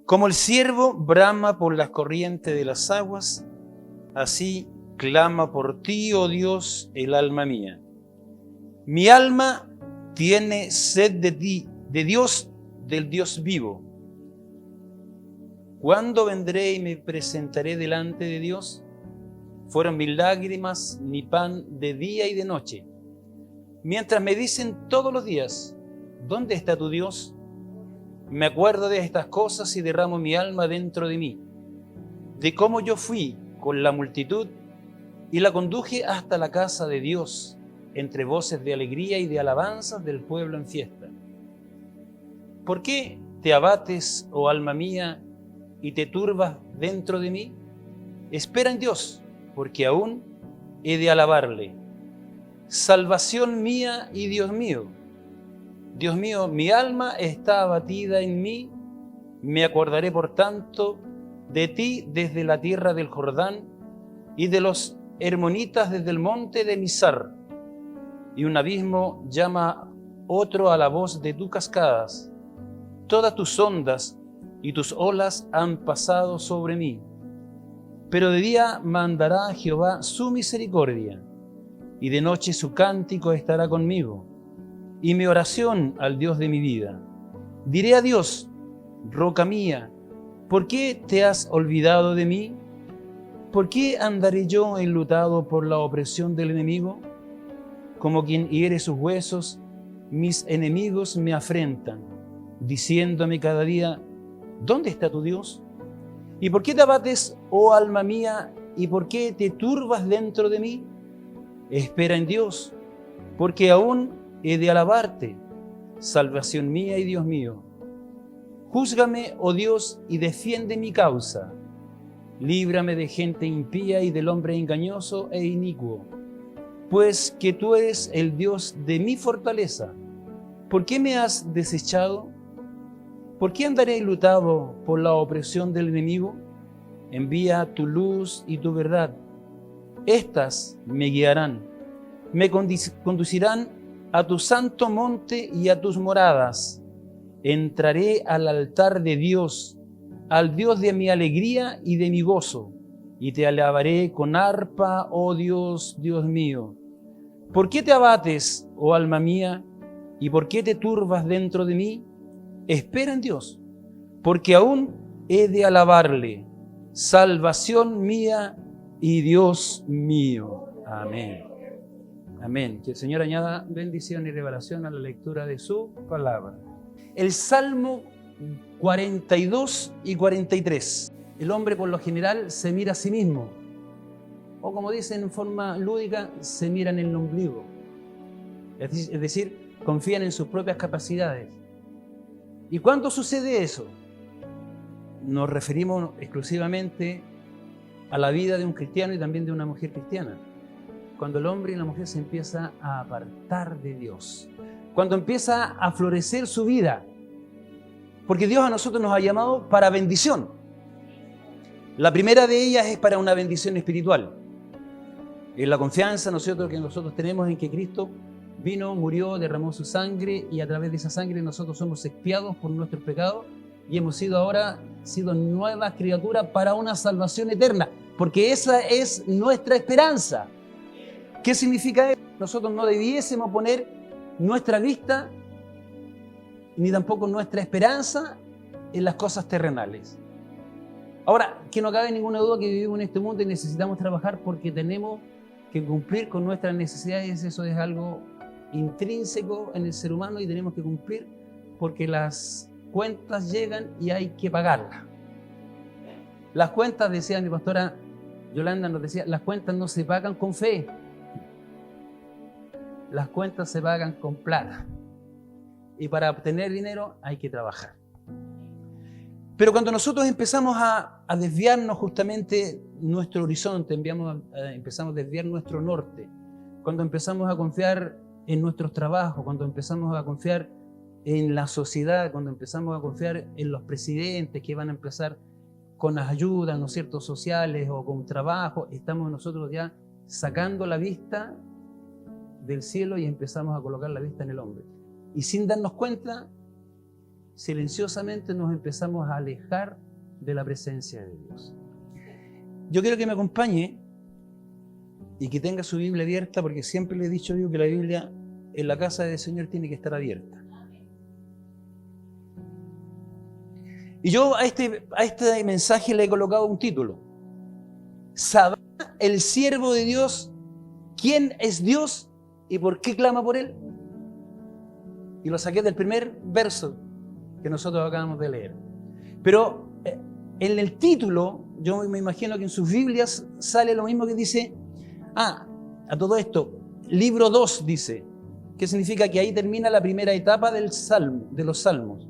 Como el ciervo brama por las corrientes de las aguas, así clama por ti, oh Dios, el alma mía. Mi alma tiene sed de ti, de Dios, del Dios vivo. ¿Cuándo vendré y me presentaré delante de Dios? Fueron mis lágrimas, mi pan de día y de noche. Mientras me dicen todos los días, ¿dónde está tu Dios? Me acuerdo de estas cosas y derramo mi alma dentro de mí, de cómo yo fui con la multitud y la conduje hasta la casa de Dios, entre voces de alegría y de alabanzas del pueblo en fiesta. ¿Por qué te abates, oh alma mía, y te turbas dentro de mí? Espera en Dios, porque aún he de alabarle. Salvación mía y Dios mío. Dios mío, mi alma está abatida en mí. Me acordaré, por tanto, de ti desde la tierra del Jordán y de los hermonitas desde el monte de Mizar. Y un abismo llama otro a la voz de tus cascadas. Todas tus ondas y tus olas han pasado sobre mí. Pero de día mandará Jehová su misericordia, y de noche su cántico estará conmigo, y mi oración al Dios de mi vida. Diré a Dios, roca mía, ¿por qué te has olvidado de mí? ¿Por qué andaré yo enlutado por la opresión del enemigo? Como quien hiere sus huesos, mis enemigos me afrentan, diciéndome cada día, ¿dónde está tu Dios? ¿Y por qué te abates, oh alma mía, y por qué te turbas dentro de mí? Espera en Dios, porque aún he de alabarte, salvación mía y Dios mío. Júzgame, oh Dios, y defiende mi causa. Líbrame de gente impía y del hombre engañoso e inicuo. Pues que tú eres el Dios de mi fortaleza. ¿Por qué me has desechado? ¿Por qué andaré enlutado por la opresión del enemigo? Envía tu luz y tu verdad. Estas me guiarán, me conducirán a tu santo monte y a tus moradas. Entraré al altar de Dios, al Dios de mi alegría y de mi gozo, y te alabaré con arpa, oh Dios, Dios mío. ¿Por qué te abates, oh alma mía, y por qué te turbas dentro de mí? Espera en Dios, porque aún he de alabarle, salvación mía y Dios mío. Amén. Amén. Que el Señor añada bendición y revelación a la lectura de su palabra. El Salmo 42 y 43. El hombre por lo general se mira a sí mismo, o como dicen en forma lúdica, se miran en el ombligo. Es decir, confían en sus propias capacidades. ¿Y cuándo sucede eso? Nos referimos exclusivamente a la vida de un cristiano y también de una mujer cristiana. Cuando el hombre y la mujer se empiezan a apartar de Dios. Cuando empieza a florecer su vida. Porque Dios a nosotros nos ha llamado para bendición. La primera de ellas es para una bendición espiritual. Es la confianza, ¿no es cierto?, que nosotros tenemos en que Cristo vino, murió, derramó su sangre y a través de esa sangre nosotros somos expiados por nuestros pecados y hemos sido ahora nuevas criaturas para una salvación eterna, porque esa es nuestra esperanza. ¿Qué significa eso? Nosotros no debiésemos poner nuestra vista ni tampoco nuestra esperanza en las cosas terrenales. Ahora, que no cabe ninguna duda que vivimos en este mundo y necesitamos trabajar porque tenemos que cumplir con nuestras necesidades. Eso es algo intrínseco en el ser humano y tenemos que cumplir porque las cuentas llegan y hay que pagarlas. Las cuentas, decía mi pastora Yolanda, nos decía, las cuentas no se pagan con fe. Las cuentas se pagan con plata. Y para obtener dinero hay que trabajar. Pero cuando nosotros empezamos a desviarnos justamente nuestro horizonte, empezamos a desviar nuestro norte, cuando empezamos a confiar en nuestros trabajos, cuando empezamos a confiar en la sociedad, cuando empezamos a confiar en los presidentes que van a empezar con las ayudas, ¿no es cierto?, sociales o con trabajo, estamos nosotros ya sacando la vista del cielo y empezamos a colocar la vista en el hombre. Y sin darnos cuenta, silenciosamente nos empezamos a alejar de la presencia de Dios. Yo quiero que me acompañe y que tenga su Biblia abierta, porque siempre le he dicho yo que la Biblia en la casa del Señor tiene que estar abierta. Y yo a este mensaje le he colocado un título: ¿sabrá el siervo de Dios quién es Dios y por qué clama por él? Y lo saqué del primer verso que nosotros acabamos de leer. Pero en el título, yo me imagino que en sus Biblias sale lo mismo que dice, a todo esto, libro 2 dice, que significa que ahí termina la primera etapa de los Salmos.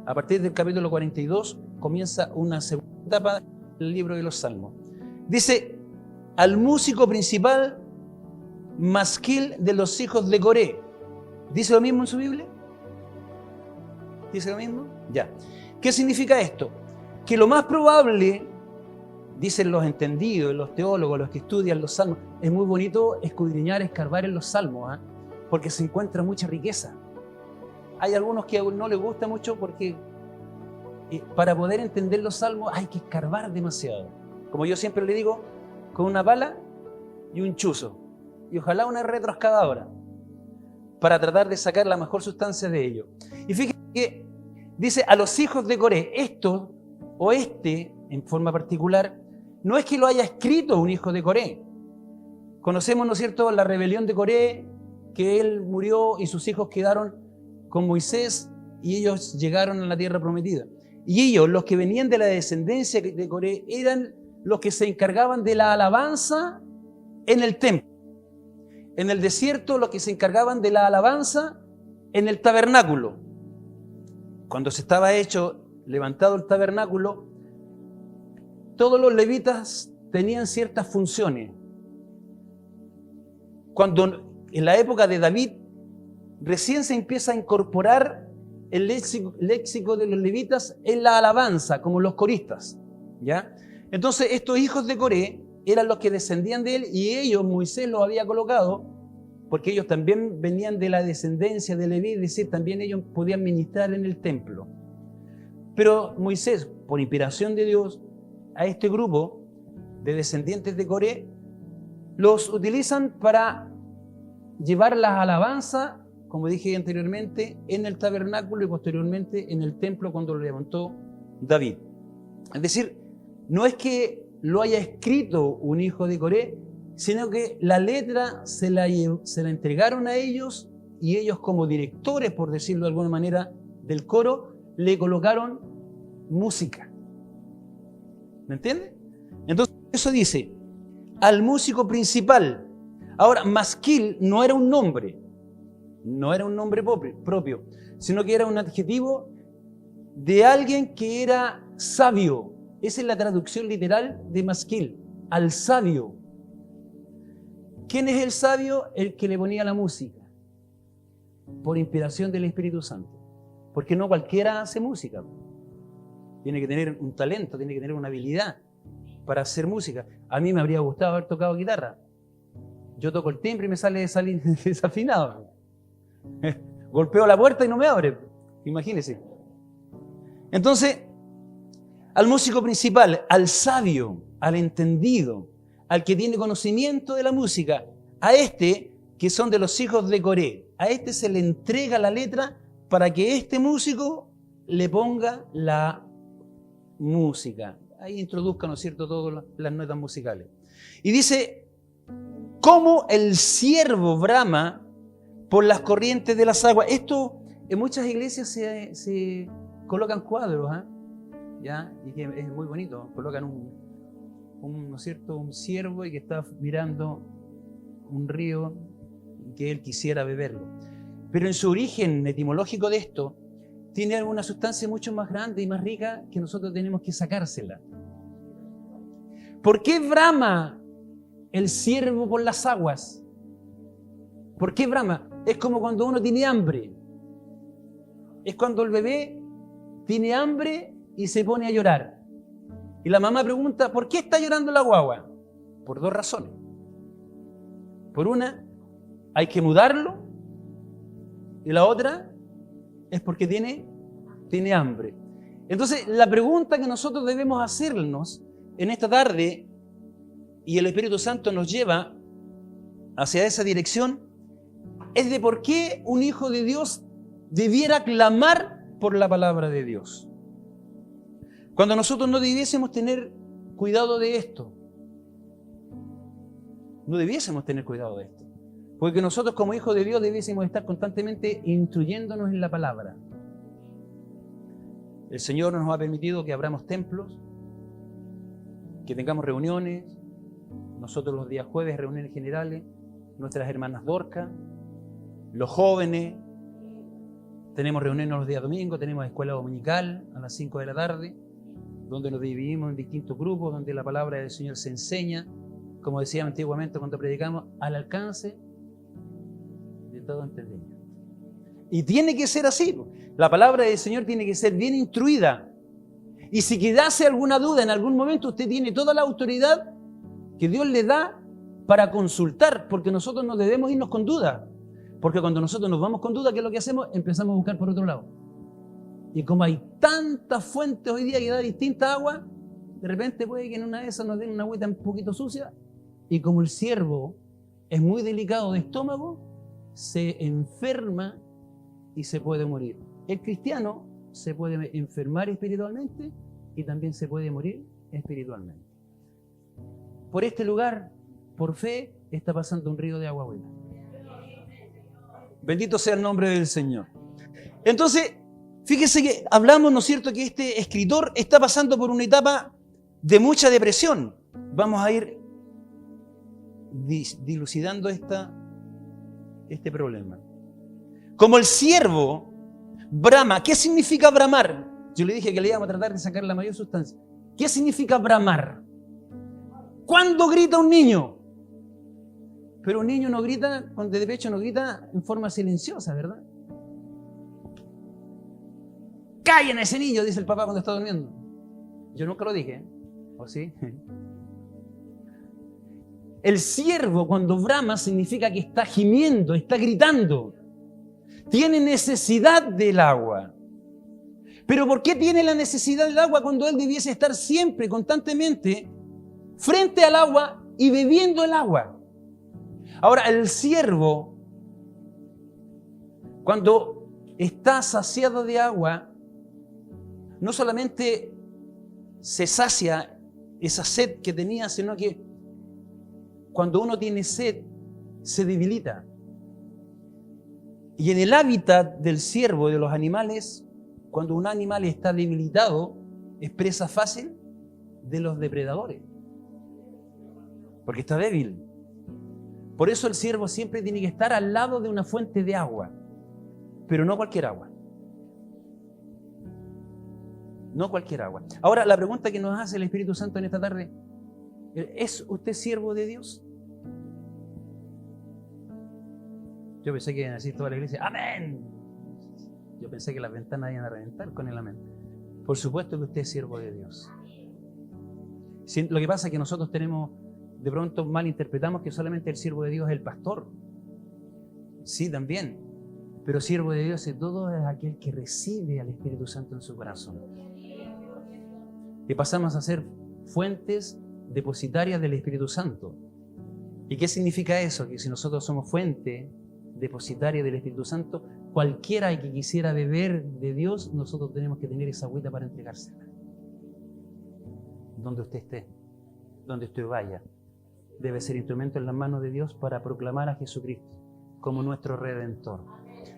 A partir del capítulo 42 comienza una segunda etapa del libro de los Salmos. Dice, al músico principal, masquil de los hijos de Coré. ¿Dice lo mismo en su Biblia? ¿Dice lo mismo? Ya. ¿Qué significa esto? Que lo más probable, dicen los entendidos, los teólogos, los que estudian los salmos, es muy bonito escudriñar, escarbar en los salmos, porque se encuentra mucha riqueza. Hay algunos que no les gusta mucho porque para poder entender los salmos hay que escarbar demasiado. Como yo siempre le digo, con una pala y un chuzo, y ojalá una retroexcavadora, para tratar de sacar la mejor sustancia de ello. Y fíjense que dice a los hijos de Coré, esto o en forma particular, no es que lo haya escrito un hijo de Coré. Conocemos, ¿no es cierto?, la rebelión de Coré, que él murió y sus hijos quedaron con Moisés y ellos llegaron a la tierra prometida. Y ellos, los que venían de la descendencia de Coré, eran los que se encargaban de la alabanza en el templo. En el desierto, los que se encargaban de la alabanza en el tabernáculo. Cuando se estaba levantado el tabernáculo, todos los levitas tenían ciertas funciones. Cuando en la época de David recién se empieza a incorporar el léxico de los levitas en la alabanza, como los coristas, ¿ya? Entonces estos hijos de Coré eran los que descendían de él y ellos, Moisés los había colocado, porque ellos también venían de la descendencia de Leví, es decir, también ellos podían ministrar en el templo. Pero Moisés, por inspiración de Dios, a este grupo de descendientes de Coré, los utilizan para llevar las alabanzas, como dije anteriormente, en el tabernáculo y posteriormente en el templo cuando lo levantó David. Es decir, no es que lo haya escrito un hijo de Coré, sino que la letra se la entregaron a ellos y ellos, como directores, por decirlo de alguna manera, del coro, le colocaron música. ¿Me entiende? Entonces eso dice, al músico principal. Ahora, masquil no era un nombre propio, sino que era un adjetivo de alguien que era sabio. Esa es la traducción literal de masquil, al sabio. ¿Quién es el sabio? El que le ponía la música, por inspiración del Espíritu Santo. Porque no cualquiera hace música. Tiene que tener un talento, tiene que tener una habilidad para hacer música. A mí me habría gustado haber tocado guitarra. Yo toco el timbre y me sale desafinado. Golpeo la puerta y no me abre. Imagínense. Entonces, al músico principal, al sabio, al entendido, al que tiene conocimiento de la música, a que son de los hijos de Coré, a se le entrega la letra para que este músico le ponga la música. Ahí introduzca, ¿no es cierto?, todas las notas musicales. Y dice, cómo el ciervo brama por las corrientes de las aguas. Esto en muchas iglesias se colocan cuadros, ¿ya? Y que es muy bonito. Colocan ¿no es cierto?, un ciervo y que está mirando un río y que él quisiera beberlo. Pero en su origen etimológico de esto, tiene alguna sustancia mucho más grande y más rica que nosotros tenemos que sacársela. ¿Por qué brama el ciervo por las aguas? ¿Por qué brama? Es como cuando uno tiene hambre. Es cuando el bebé tiene hambre y se pone a llorar. Y la mamá pregunta, ¿por qué está llorando la guagua? Por dos razones. Por una, hay que mudarlo. Y la otra es porque tiene tiene hambre. Entonces, la pregunta que nosotros debemos hacernos en esta tarde, y el Espíritu Santo nos lleva hacia esa dirección, es de por qué un hijo de Dios debiera clamar por la palabra de Dios. Cuando nosotros no debiésemos tener cuidado de esto. No debiésemos tener cuidado de esto. Porque nosotros como hijos de Dios debiésemos estar constantemente instruyéndonos en la palabra. El Señor nos ha permitido que abramos templos, que tengamos reuniones. Nosotros los días jueves, reuniones generales, nuestras hermanas Dorca, los jóvenes, tenemos reuniones los días domingos, tenemos escuela dominical a las 5 de la tarde, donde nos dividimos en distintos grupos, donde la palabra del Señor se enseña, como decía antiguamente cuando predicamos, al alcance de todo entendimiento. Y tiene que ser así. La palabra del Señor tiene que ser bien instruida. Y si quedase alguna duda en algún momento, usted tiene toda la autoridad que Dios le da para consultar, porque nosotros no debemos irnos con duda. Porque cuando nosotros nos vamos con duda, ¿qué es lo que hacemos? Empezamos a buscar por otro lado. Y como hay tantas fuentes hoy día que da distinta agua, de repente puede que en una de esas nos den una agüita un poquito sucia, y como el siervo es muy delicado de estómago, se enferma y se puede morir. El cristiano se puede enfermar espiritualmente y también se puede morir espiritualmente. Por este lugar, por fe, está pasando un río de agua buena. Bendito sea el nombre del Señor. Entonces, fíjese que hablamos, ¿no es cierto?, que este escritor está pasando por una etapa de mucha depresión. Vamos a ir dilucidando este problema. Como el siervo brama, ¿qué significa bramar? Yo le dije que le íbamos a tratar de sacar la mayor sustancia. ¿Qué significa bramar? ¿Cuándo grita un niño? Pero un niño no grita, de pecho no grita en forma silenciosa, ¿verdad? ¡Callen a ese niño!, dice el papá cuando está durmiendo. Yo nunca lo dije, ¿eh? ¿O sí? El siervo cuando brama significa que está gimiendo, está gritando. Tiene necesidad del agua. ¿Pero por qué tiene la necesidad del agua cuando él debiese estar siempre, constantemente, frente al agua y bebiendo el agua? Ahora, el siervo, cuando está saciado de agua, no solamente se sacia esa sed que tenía, sino que cuando uno tiene sed, se debilita. Y en el hábitat del ciervo y de los animales, cuando un animal está debilitado, es presa fácil de los depredadores, porque está débil. Por eso el ciervo siempre tiene que estar al lado de una fuente de agua, pero no cualquier agua. No cualquier agua. Ahora, la pregunta que nos hace el Espíritu Santo en esta tarde, ¿es usted siervo de Dios? Yo pensé que iban a decir toda la iglesia, ¡amén! Yo pensé que las ventanas iban a reventar con el amén. Por supuesto que usted es siervo de Dios. Lo que pasa es que nosotros de pronto malinterpretamos que solamente el siervo de Dios es el pastor. Sí, también. Pero siervo de Dios es todo aquel que recibe al Espíritu Santo en su corazón. Que pasamos a ser fuentes depositarias del Espíritu Santo. ¿Y qué significa eso? Que si nosotros somos fuente depositaria del Espíritu Santo, cualquiera que quisiera beber de Dios, nosotros tenemos que tener esa agüita para entregársela. Donde usted esté, donde usted vaya, debe ser instrumento en las manos de Dios para proclamar a Jesucristo como nuestro Redentor.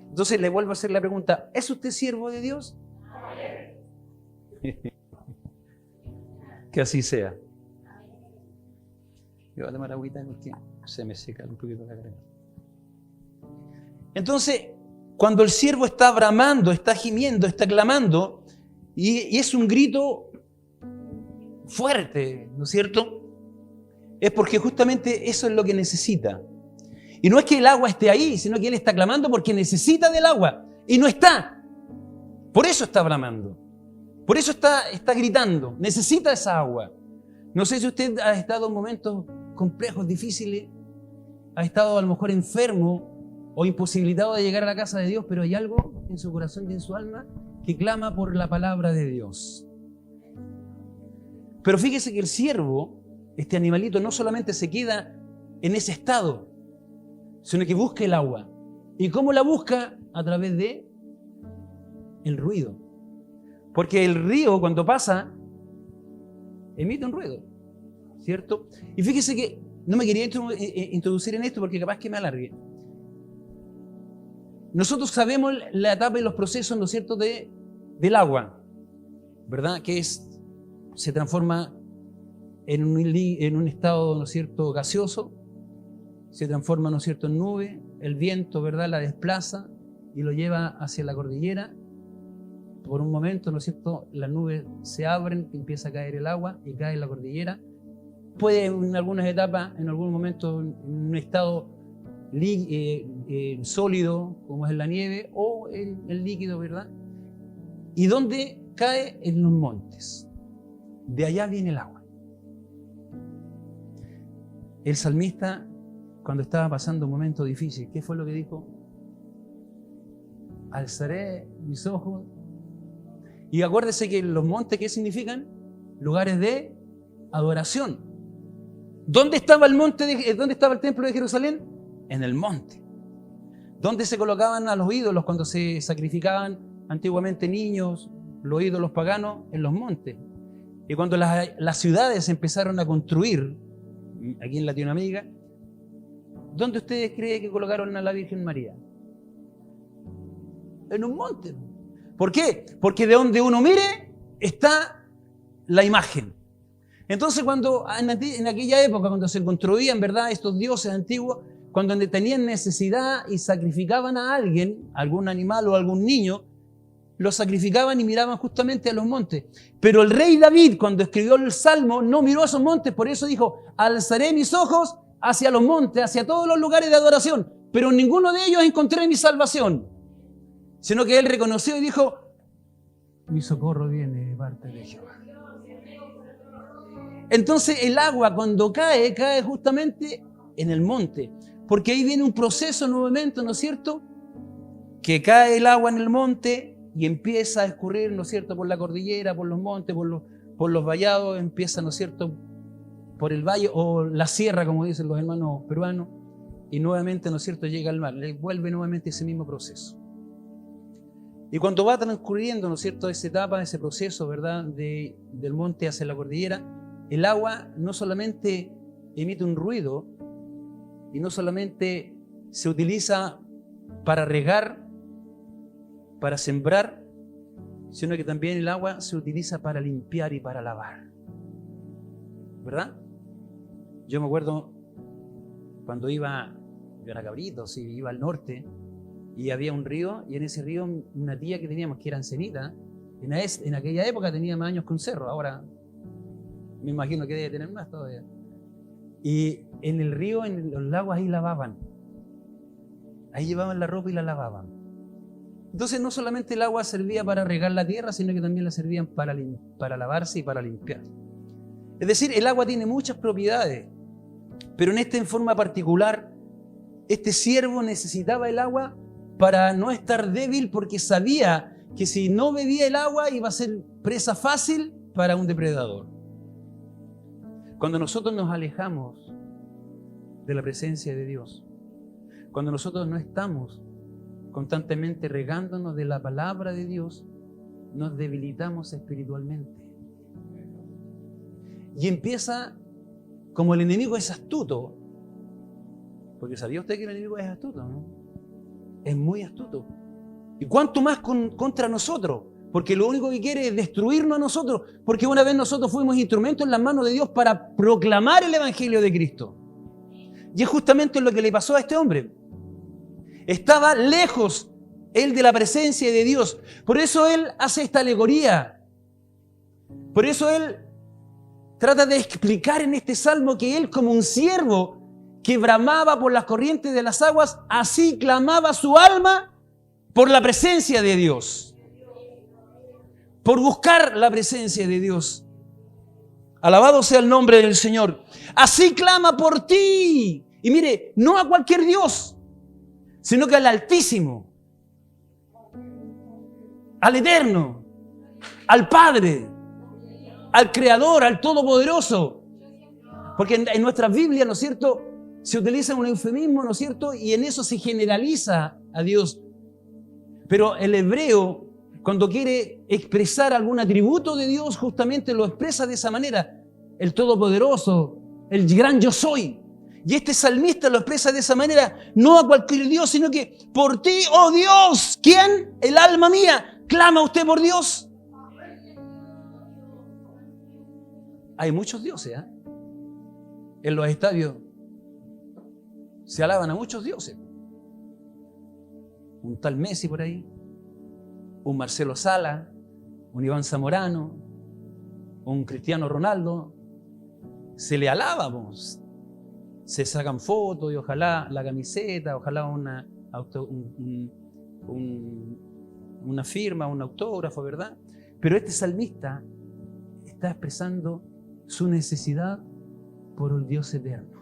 Entonces le vuelvo a hacer la pregunta, ¿es usted siervo de Dios? Que así sea. Yo voy a tomar agüita porque se me seca un poquito la garganta. Entonces, cuando el siervo está bramando, está gimiendo, está clamando, y es un grito fuerte, ¿no es cierto? Es porque justamente eso es lo que necesita. Y no es que el agua esté ahí, sino que él está clamando porque necesita del agua. Y no está. Por eso está bramando. Por eso está gritando. Necesita esa agua. No sé si usted ha estado en momentos complejos, difíciles. Ha estado a lo mejor enfermo o imposibilitado de llegar a la casa de Dios, pero hay algo en su corazón y en su alma que clama por la palabra de Dios. Pero fíjese que el ciervo, este animalito, no solamente se queda en ese estado, sino que busca el agua. ¿Y cómo la busca? A través de el ruido. Porque el río, cuando pasa, emite un ruido, ¿cierto? Y fíjese que no me quería introducir en esto porque capaz que me alargue. Nosotros sabemos la etapa y los procesos, ¿no es cierto?, del agua, ¿verdad? Que se transforma en un estado, ¿no es cierto?, gaseoso, se transforma, ¿no es cierto?, en nube, el viento, ¿verdad?, la desplaza y lo lleva hacia la cordillera. Por un momento, ¿no es cierto?, las nubes se abren, empieza a caer el agua y cae en la cordillera. Puede en algunas etapas, en algún momento, en un estado sólido, como es la nieve, o el líquido, ¿verdad? ¿Y dónde cae? En los montes. De allá viene el agua. El salmista, cuando estaba pasando un momento difícil, ¿qué fue lo que dijo? Alzaré mis ojos. Y acuérdese que los montes, ¿qué significan? Lugares de adoración. ¿Dónde estaba dónde estaba el templo de Jerusalén? En el monte. ¿Dónde se colocaban a los ídolos cuando se sacrificaban antiguamente niños, los ídolos paganos? En los montes. Y cuando las ciudades empezaron a construir, aquí en Latinoamérica, ¿dónde ustedes creen que colocaron a la Virgen María? En un monte. ¿Por qué? Porque de donde uno mire está la imagen. Entonces, cuando en aquella época, cuando se construían, ¿verdad?, estos dioses antiguos, cuando tenían necesidad y sacrificaban a alguien, algún animal o algún niño, lo sacrificaban y miraban justamente a los montes. Pero el rey David, cuando escribió el Salmo, no miró a esos montes, por eso dijo, alzaré mis ojos hacia los montes, hacia todos los lugares de adoración, pero en ninguno de ellos encontré mi salvación. Sino que él reconoció y dijo, mi socorro viene de parte de Jehová. Entonces el agua cuando cae justamente en el monte, porque ahí viene un proceso nuevamente, ¿no es cierto? Que cae el agua en el monte y empieza a escurrir, ¿no es cierto?, por la cordillera, por los montes, por los vallados, empieza, ¿no es cierto?, por el valle o la sierra, como dicen los hermanos peruanos, y nuevamente, ¿no es cierto?, llega al mar, le vuelve nuevamente ese mismo proceso. Y cuando va transcurriendo, ¿no es cierto?, esa etapa, ese proceso, ¿verdad?, del monte hacia la cordillera, el agua no solamente emite un ruido y no solamente se utiliza para regar, para sembrar, sino que también el agua se utiliza para limpiar y para lavar. ¿Verdad? Yo me acuerdo cuando yo era cabrito, sí, iba al norte y había un río, y en ese río una tía que teníamos, que era ancianita, en aquella época tenía más años que un cerro, ahora me imagino que debe tener más todavía. Y en el río, en los lagos, ahí lavaban. Ahí llevaban la ropa y la lavaban. Entonces no solamente el agua servía para regar la tierra, sino que también la servían para lavarse y para limpiar. Es decir, el agua tiene muchas propiedades, pero en forma particular, este siervo necesitaba el agua para no estar débil, porque sabía que si no bebía el agua iba a ser presa fácil para un depredador. Cuando nosotros nos alejamos de la presencia de Dios, cuando nosotros no estamos constantemente regándonos de la palabra de Dios, nos debilitamos espiritualmente. Y empieza, como el enemigo es astuto, porque ¿sabía usted que el enemigo es astuto, no? Es muy astuto. Y cuánto más contra nosotros, porque lo único que quiere es destruirnos a nosotros, porque una vez nosotros fuimos instrumentos en las manos de Dios para proclamar el Evangelio de Cristo. Y es justamente lo que le pasó a este hombre. Estaba lejos él de la presencia de Dios. Por eso él hace esta alegoría. Por eso él trata de explicar en este salmo que él, como un siervo que bramaba por las corrientes de las aguas, así clamaba su alma por la presencia de Dios. Por buscar la presencia de Dios. Alabado sea el nombre del Señor. Así clama por ti. Y mire, no a cualquier Dios, sino que al Altísimo. al Eterno, al Padre, al Creador, al Todopoderoso. Porque en nuestra Biblia, ¿no es cierto?, se utiliza un eufemismo, ¿no es cierto?, y en eso se generaliza a Dios. Pero el hebreo, cuando quiere expresar algún atributo de Dios, justamente lo expresa de esa manera. El Todopoderoso, el gran yo soy. Y este salmista lo expresa de esa manera, no a cualquier Dios, sino que por ti, oh Dios, ¿quién? El alma mía, ¿clama usted por Dios? Hay muchos dioses, ¿eh? En los estadios se alaban a muchos dioses. Un tal Messi por ahí, un Marcelo Sala, un Iván Zamorano, un Cristiano Ronaldo. Se le alaba, pues. Se sacan fotos y ojalá la camiseta, ojalá una firma, un autógrafo, ¿verdad? Pero este salmista está expresando su necesidad por el Dios eterno,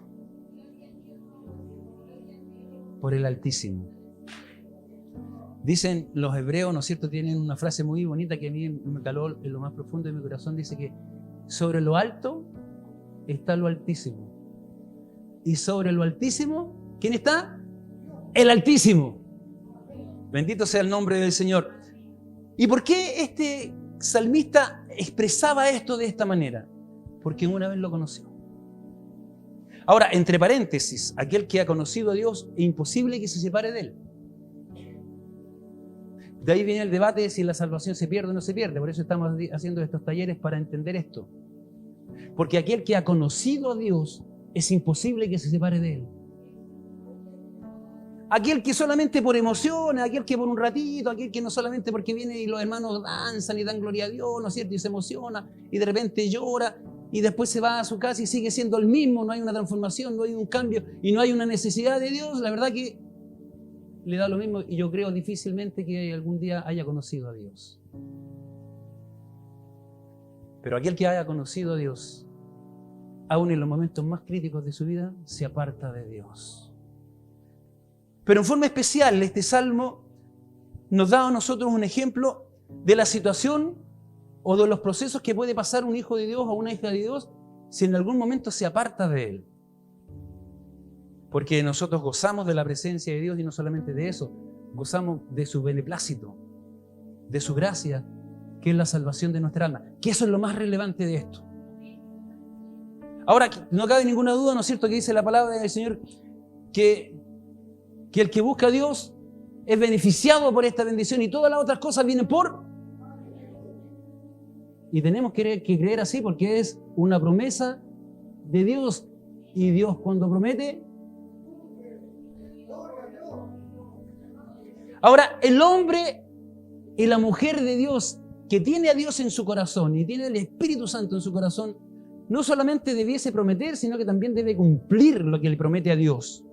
por el Altísimo. Dicen los hebreos, ¿no es cierto?, tienen una frase muy bonita que a mí me caló en lo más profundo de mi corazón. Dice que sobre lo alto está lo Altísimo. Y sobre lo Altísimo, ¿quién está? El Altísimo. Bendito sea el nombre del Señor. ¿Y por qué este salmista expresaba esto de esta manera? Porque una vez lo conoció. Ahora, entre paréntesis, aquel que ha conocido a Dios, es imposible que se separe de Él. De ahí viene el debate de si la salvación se pierde o no se pierde. Por eso estamos haciendo estos talleres para entender esto. Porque aquel que ha conocido a Dios, es imposible que se separe de Él. Aquel que solamente por emoción, aquel que por un ratito, aquel que no solamente porque viene y los hermanos danzan y dan gloria a Dios, ¿no es cierto?, y se emociona y de repente llora y después se va a su casa y sigue siendo el mismo, no hay una transformación, no hay un cambio y no hay una necesidad de Dios. La verdad que le da lo mismo y yo creo difícilmente que algún día haya conocido a Dios. Pero aquel que haya conocido a Dios, aún en los momentos más críticos de su vida, se aparta de Dios. Pero en forma especial, este salmo nos da a nosotros un ejemplo de la situación o de los procesos que puede pasar un hijo de Dios o una hija de Dios si en algún momento se aparta de Él. Porque nosotros gozamos de la presencia de Dios y no solamente de eso, gozamos de su beneplácito, de su gracia, que es la salvación de nuestra alma. Que eso es lo más relevante de esto. Ahora, no cabe ninguna duda, ¿no es cierto?, que dice la palabra del Señor que el que busca a Dios es beneficiado por esta bendición y todas las otras cosas vienen por... Y tenemos que creer así porque es una promesa de Dios. Y Dios cuando promete... Ahora, el hombre y la mujer de Dios que tiene a Dios en su corazón y tiene el Espíritu Santo en su corazón, no solamente debiese prometer, sino que también debe cumplir lo que le promete a Dios.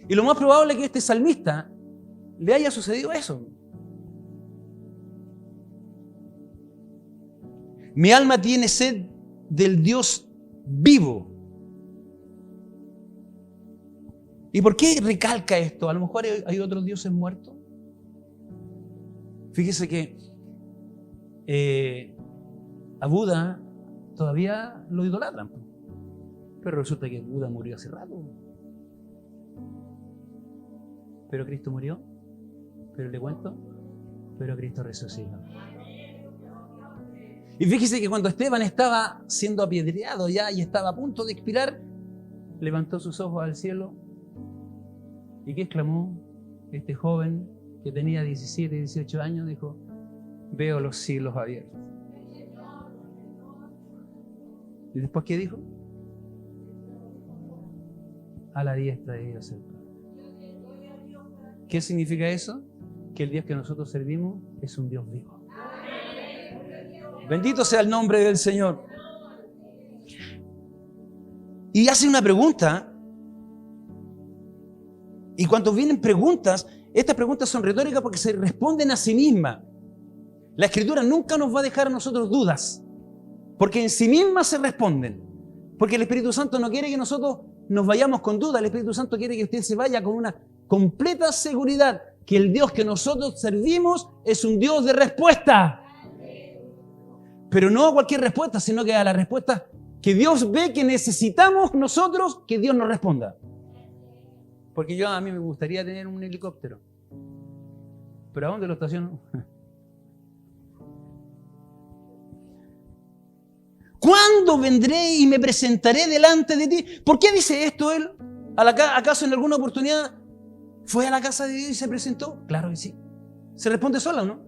Y lo más probable es que a este salmista le haya sucedido eso. Mi alma tiene sed del Dios vivo. ¿Y por qué recalca esto? A lo mejor hay otros dioses muertos. Fíjese que a Buda todavía lo idolatran. Pero resulta que Buda murió hace rato. Pero Cristo murió. Pero le cuento, pero Cristo resucitó. Y fíjese que cuando Esteban estaba siendo apedreado ya y estaba a punto de expirar, levantó sus ojos al cielo. ¿Y qué exclamó? Este joven que tenía 17, 18 años dijo: veo los cielos abiertos. ¿Y después qué dijo? A la diestra de Dios el Padre. ¿Qué significa eso? Que el Dios que nosotros servimos es un Dios vivo. Bendito sea el nombre del Señor. Y hace una pregunta. Y cuando vienen preguntas, estas preguntas son retóricas porque se responden a sí mismas. La Escritura nunca nos va a dejar a nosotros dudas, porque en sí mismas se responden. Porque el Espíritu Santo no quiere que nosotros nos vayamos con dudas. El Espíritu Santo quiere que usted se vaya con una completa seguridad que el Dios que nosotros servimos es un Dios de respuesta. Pero no a cualquier respuesta, sino que a la respuesta que Dios ve que necesitamos nosotros, que Dios nos responda. Porque a mí me gustaría tener un helicóptero. ¿Pero a dónde lo estaciono? ¿Cuándo vendré y me presentaré delante de ti? ¿Por qué dice esto él? ¿Acaso en alguna oportunidad fue a la casa de Dios y se presentó? Claro que sí. ¿Se responde sola o no?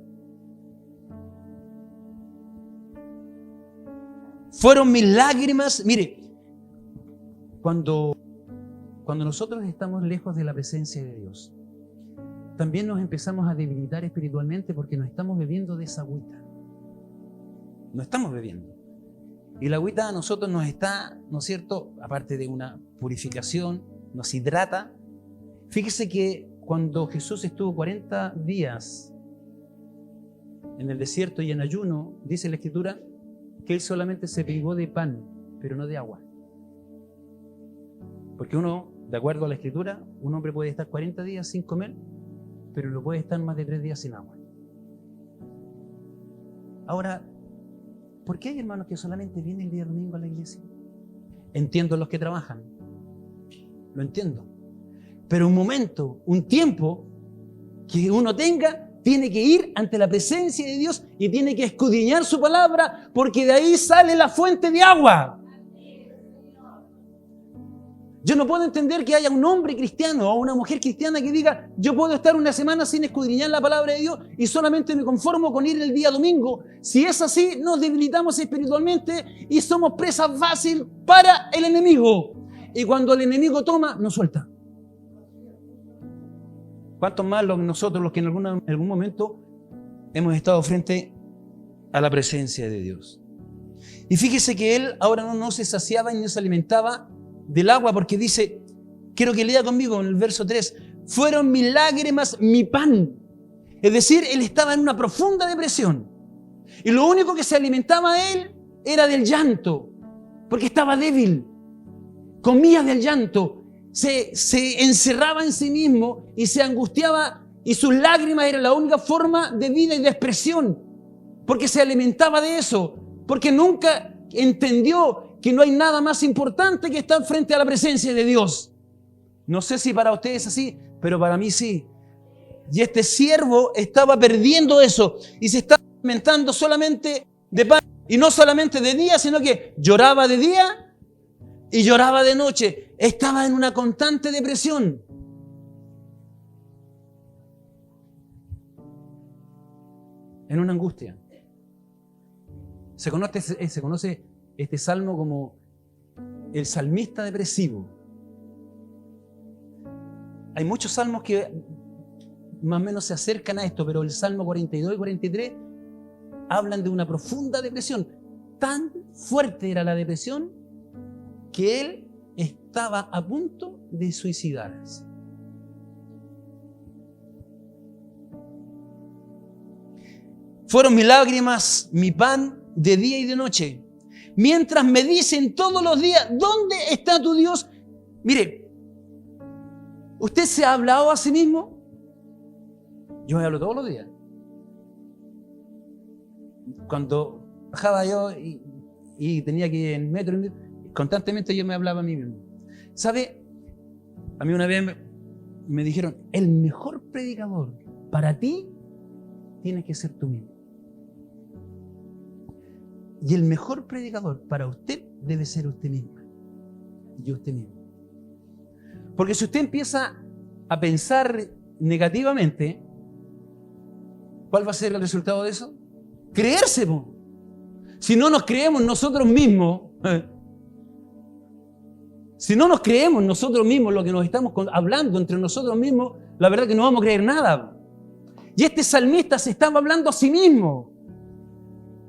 Fueron mis lágrimas. Mire, cuando nosotros estamos lejos de la presencia de Dios, también nos empezamos a debilitar espiritualmente porque nos estamos bebiendo de esa agüita. No estamos bebiendo. Y la agüita a nosotros nos está, ¿no es cierto?, aparte de una purificación, nos hidrata. Fíjese que cuando Jesús estuvo 40 días en el desierto y en ayuno, dice la Escritura, que Él solamente se privó de pan, pero no de agua. Porque uno, de acuerdo a la Escritura, un hombre puede estar 40 días sin comer, pero no puede estar más de 3 días sin agua. Ahora, ¿por qué hay hermanos que solamente vienen el día domingo a la iglesia? Entiendo los que trabajan, lo entiendo. Pero un momento, un tiempo que uno tenga, tiene que ir ante la presencia de Dios y tiene que escudriñar su palabra, porque de ahí sale la fuente de agua. Yo no puedo entender que haya un hombre cristiano o una mujer cristiana que diga, yo puedo estar una semana sin escudriñar la palabra de Dios y solamente me conformo con ir el día domingo. Si es así, nos debilitamos espiritualmente y somos presa fácil para el enemigo. Y cuando el enemigo toma, nos suelta. ¿Cuántos más nosotros los que en algún momento hemos estado frente a la presencia de Dios? Y fíjese que él ahora no se saciaba y no se alimentaba del agua, porque dice, quiero que lea conmigo en el verso 3, fueron mis lágrimas mi pan. Es decir, él estaba en una profunda depresión. Y lo único que se alimentaba él era del llanto, porque estaba débil. Comía del llanto. Se encerraba en sí mismo y se angustiaba, y sus lágrimas eran la única forma de vida y de expresión, porque se alimentaba de eso, porque nunca entendió que no hay nada más importante que estar frente a la presencia de Dios. No sé si para ustedes es así, pero para mí sí. Y este siervo estaba perdiendo eso y se estaba alimentando solamente de pan, y no solamente de día, sino que lloraba de día y lloraba de noche. Estaba en una constante depresión. En una angustia. Se conoce este salmo como el salmista depresivo. Hay muchos salmos que más o menos se acercan a esto, pero el Salmo 42 y 43 hablan de una profunda depresión. Tan fuerte era la depresión que él estaba a punto de suicidarse. Fueron mis lágrimas, mi pan de día y de noche. Mientras me dicen todos los días, ¿dónde está tu Dios? Mire, ¿usted se ha hablado a sí mismo? Yo me hablo todos los días. Cuando bajaba yo y tenía que ir en metro, constantemente yo me hablaba a mí mismo. ¿Sabe? A mí una vez me dijeron, el mejor predicador para ti tienes que ser tú mismo. Y el mejor predicador para usted debe ser usted misma y usted mismo. Porque si usted empieza a pensar negativamente, ¿cuál va a ser el resultado de eso? Creerse. Si no nos creemos nosotros mismos, si no nos creemos nosotros mismos lo que nos estamos hablando entre nosotros mismos, la verdad que no vamos a creer nada. Y este salmista se estaba hablando a sí mismo.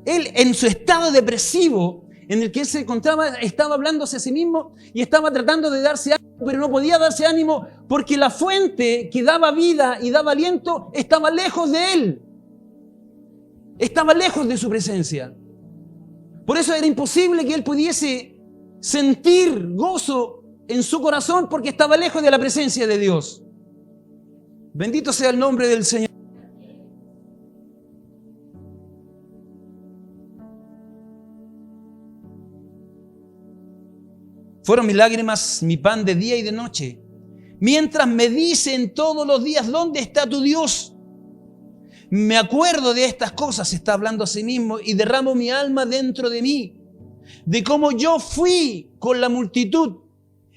Él, en su estado depresivo en el que él se encontraba, estaba hablándose a sí mismo y estaba tratando de darse ánimo, pero no podía darse ánimo porque la fuente que daba vida y daba aliento estaba lejos de él. Estaba lejos de su presencia. Por eso era imposible que él pudiese sentir gozo en su corazón, porque estaba lejos de la presencia de Dios. Bendito sea el nombre del Señor. Fueron mis lágrimas mi pan de día y de noche, mientras me dicen todos los días, ¿dónde está tu Dios? Me acuerdo de estas cosas, está hablando a sí mismo, y derramo mi alma dentro de mí, de cómo yo fui con la multitud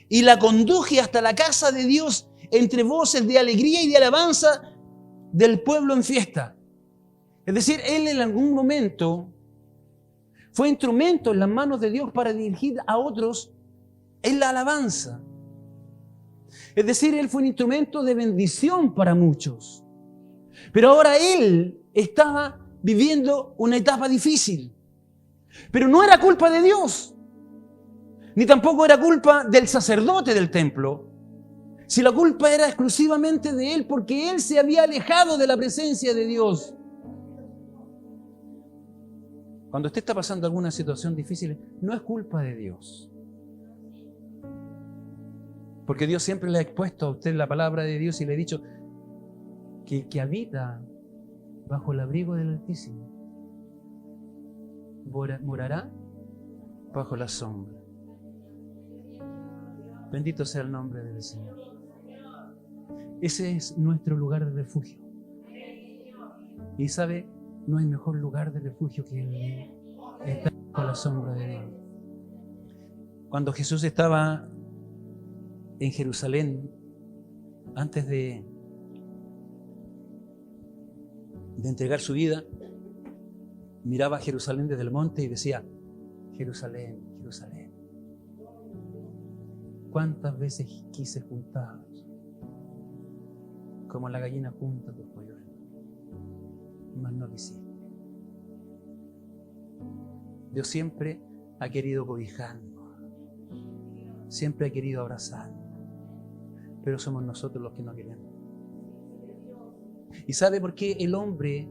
y la conduje hasta la casa de Dios entre voces de alegría y de alabanza del pueblo en fiesta. Es decir, él en algún momento fue instrumento en las manos de Dios para dirigir a otros en la alabanza. Es decir, él fue un instrumento de bendición para muchos. Pero ahora él estaba viviendo una etapa difícil. Pero no era culpa de Dios, ni tampoco era culpa del sacerdote del templo, si la culpa era exclusivamente de él, porque él se había alejado de la presencia de Dios. Cuando usted está pasando alguna situación difícil, no es culpa de Dios. Porque Dios siempre le ha expuesto a usted la palabra de Dios y le ha dicho que habita bajo el abrigo del Altísimo morará bajo la sombra. Bendito sea el nombre del Señor. Ese es nuestro lugar de refugio. Y sabe, no hay mejor lugar de refugio que el estar bajo la sombra de Dios. Cuando Jesús estaba en Jerusalén, antes de entregar su vida, miraba a Jerusalén desde el monte y decía: Jerusalén, Jerusalén, cuántas veces quise juntaros, como la gallina junta tus polluelos, mas no quisiste. Dios siempre ha querido cobijarnos, siempre ha querido abrazarnos, pero somos nosotros los que no queremos. ¿Y sabe por qué el hombre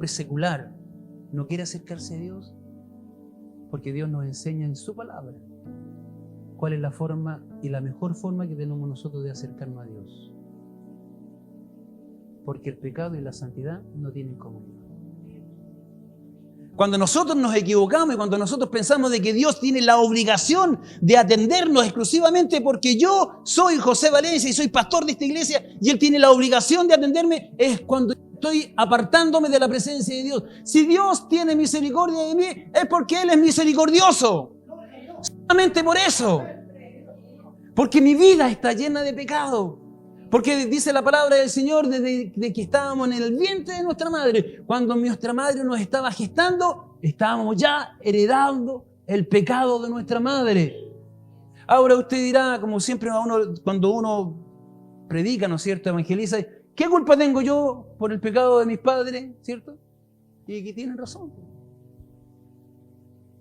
secular no quiere acercarse a Dios? Porque Dios nos enseña en su palabra cuál es la forma y la mejor forma que tenemos nosotros de acercarnos a Dios. Porque el pecado y la santidad no tienen comunión. Cuando nosotros nos equivocamos y cuando nosotros pensamos de que Dios tiene la obligación de atendernos exclusivamente porque yo soy José Valencia y soy pastor de esta iglesia y Él tiene la obligación de atenderme, es cuando estoy apartándome de la presencia de Dios. Si Dios tiene misericordia de mí, es porque Él es misericordioso. Solamente por eso. Porque mi vida está llena de pecado. Porque dice la palabra del Señor desde que estábamos en el vientre de nuestra madre. Cuando nuestra madre nos estaba gestando, estábamos ya heredando el pecado de nuestra madre. Ahora usted dirá, como siempre cuando uno predica, ¿no es cierto?, evangeliza, ¿qué culpa tengo yo por el pecado de mis padres? ¿Cierto? Y aquí tienen razón.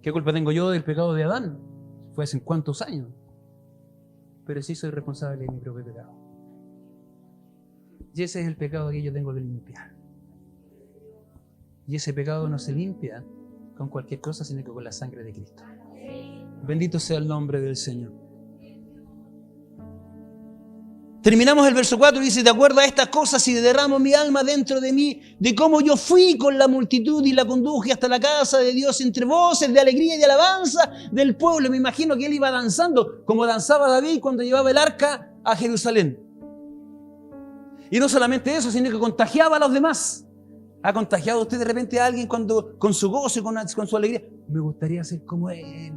¿Qué culpa tengo yo del pecado de Adán? Fue hace cuántos años. Pero sí soy responsable de mi propio pecado. Y ese es el pecado que yo tengo que limpiar. Y ese pecado no se limpia con cualquier cosa, sino que con la sangre de Cristo. Bendito sea el nombre del Señor. Terminamos el verso 4 y dice: de acuerdo a estas cosas y derramo mi alma dentro de mí, de cómo yo fui con la multitud y la conduje hasta la casa de Dios entre voces de alegría y de alabanza del pueblo. Me imagino que él iba danzando como danzaba David cuando llevaba el arca a Jerusalén. Y no solamente eso, sino que contagiaba a los demás. ¿Ha contagiado usted de repente a alguien cuando con su gozo y con su alegría? Me gustaría ser como él.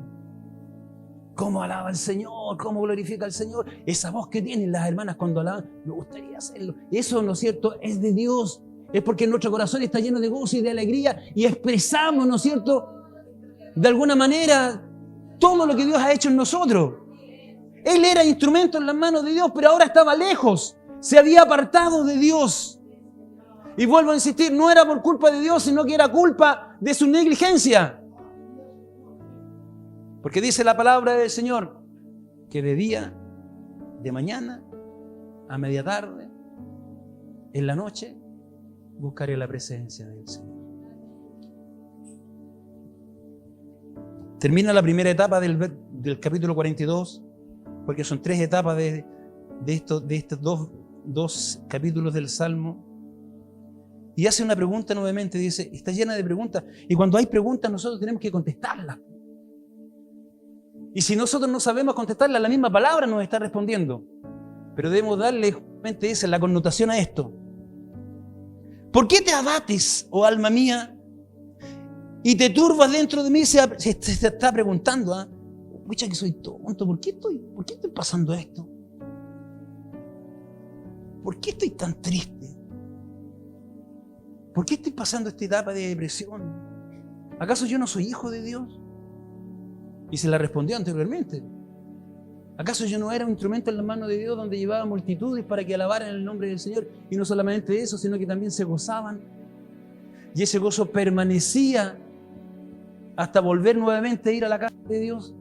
Cómo alaba al Señor, cómo glorifica al Señor. Esa voz que tienen las hermanas cuando alaban, me gustaría hacerlo. Eso, ¿no es cierto?, es de Dios. Es porque nuestro corazón está lleno de gozo y de alegría y expresamos, ¿no es cierto?, de alguna manera todo lo que Dios ha hecho en nosotros. Él era instrumento en las manos de Dios, pero ahora estaba lejos. Se había apartado de Dios. Y vuelvo a insistir, no era por culpa de Dios, sino que era culpa de su negligencia. Porque dice la palabra del Señor que de día, de mañana, a media tarde, en la noche, buscaré la presencia del Señor. Termina la primera etapa del capítulo 42, porque son tres etapas de estos dos 2 capítulos del Salmo y hace una pregunta nuevamente. Dice, está llena de preguntas. Y cuando hay preguntas nosotros tenemos que contestarlas. Y si nosotros no sabemos contestarlas, la misma palabra nos está respondiendo. Pero debemos darle justamente esa, la connotación a esto. ¿Por qué te abates, oh alma mía, y te turbas dentro de mí? Se está preguntando, ¿ah? Pucha que soy tonto, ¿por qué estoy pasando esto? ¿Por qué estoy tan triste? ¿Por qué estoy pasando esta etapa de depresión? ¿Acaso yo no soy hijo de Dios? Y se la respondió anteriormente. ¿Acaso yo no era un instrumento en las manos de Dios donde llevaba multitudes para que alabaran el nombre del Señor? Y no solamente eso, sino que también se gozaban. Y ese gozo permanecía hasta volver nuevamente a ir a la casa de Dios.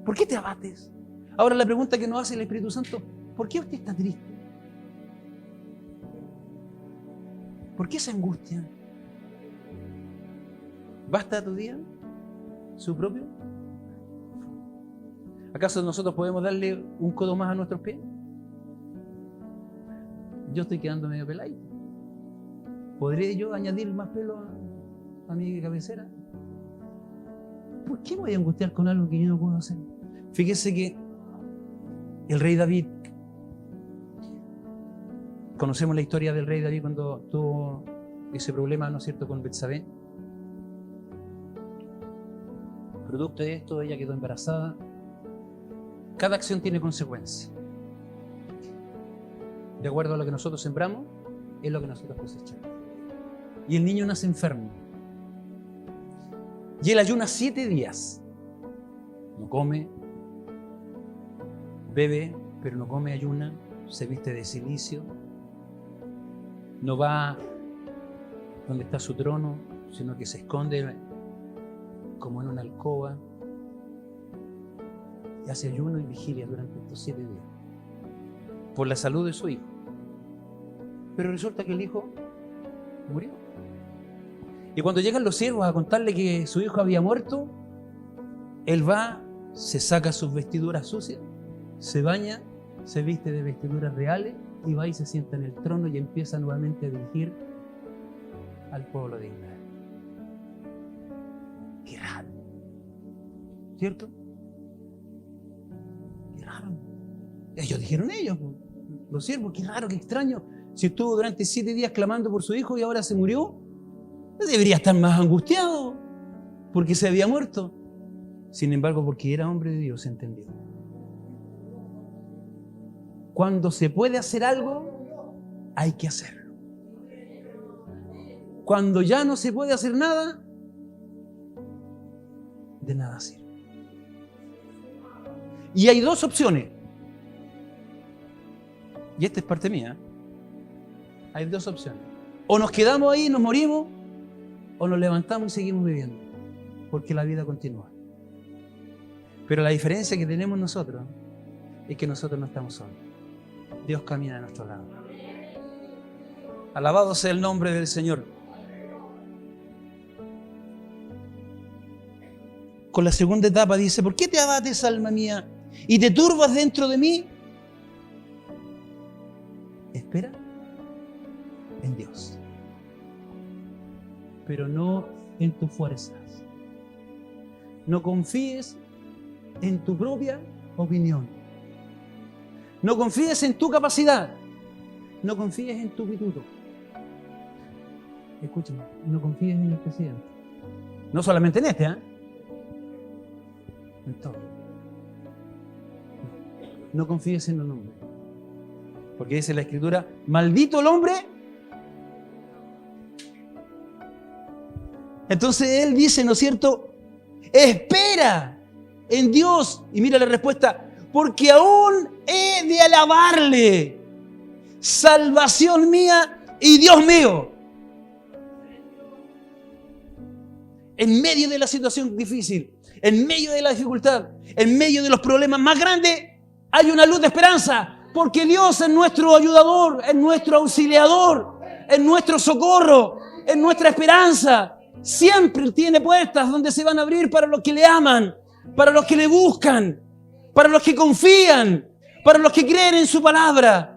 ¿Por qué te abates? Ahora la pregunta que nos hace el Espíritu Santo, ¿por qué usted está triste? ¿Por qué se angustia? ¿Basta tu día? ¿Su propio? ¿Acaso nosotros podemos darle un codo más a nuestros pies? Yo estoy quedando medio peladito. ¿Podré yo añadir más pelo a mi cabecera? ¿Por qué me voy a angustiar con algo que yo no puedo hacer? Fíjese que el rey David, conocemos la historia del rey David cuando tuvo ese problema, ¿no es cierto?, con Betsabé. Producto de esto, ella quedó embarazada. Cada acción tiene consecuencias. De acuerdo a lo que nosotros sembramos, es lo que nosotros cosechamos. Y el niño nace enfermo. Y él ayuna 7 días. No come, bebe, pero no come, ayuna, se viste de cilicio. No va donde está su trono, sino que se esconde como en una alcoba. Y hace ayuno y vigilia durante estos 7 días. Por la salud de su hijo. Pero resulta que el hijo murió. Y cuando llegan los siervos a contarle que su hijo había muerto, él va, se saca sus vestiduras sucias, se baña, se viste de vestiduras reales y va y se sienta en el trono y empieza nuevamente a dirigir al pueblo de Israel. Qué raro, ¿cierto? Qué raro. Ellos dijeron los siervos, qué raro, qué extraño. Si estuvo durante 7 días clamando por su hijo y ahora se murió, debería estar más angustiado porque se había muerto. Sin embargo, porque era hombre de Dios, entendió. Cuando se puede hacer algo, hay que hacerlo. Cuando ya no se puede hacer nada, de nada sirve. Y hay 2 opciones. Y esta es parte mía. Hay 2 opciones. O nos quedamos ahí y nos morimos, o nos levantamos y seguimos viviendo. Porque la vida continúa. Pero la diferencia que tenemos nosotros es que nosotros no estamos solos. Dios camina a nuestro lado. Alabado sea el nombre del Señor. Con la segunda etapa dice, ¿por qué te abates, alma mía, y te turbas dentro de mí? Espera en Dios, pero no en tus fuerzas. No confíes en tu propia opinión. No confíes en tu capacidad. No confíes en tu pituto. Escúchame, no confíes en el presidente. No solamente en este, ¿eh? En todo. No confíes en los hombres. Porque dice la Escritura, maldito el hombre. Entonces él dice, ¿no es cierto? Espera en Dios. Y mira la respuesta, porque aún he de alabarle, salvación mía y Dios mío. En medio de la situación difícil, en medio de la dificultad, en medio de los problemas más grandes, hay una luz de esperanza, porque Dios es nuestro ayudador, es nuestro auxiliador, es nuestro socorro, es nuestra esperanza. Siempre tiene puertas donde se van a abrir para los que le aman, para los que le buscan, para los que confían, para los que creen en su palabra.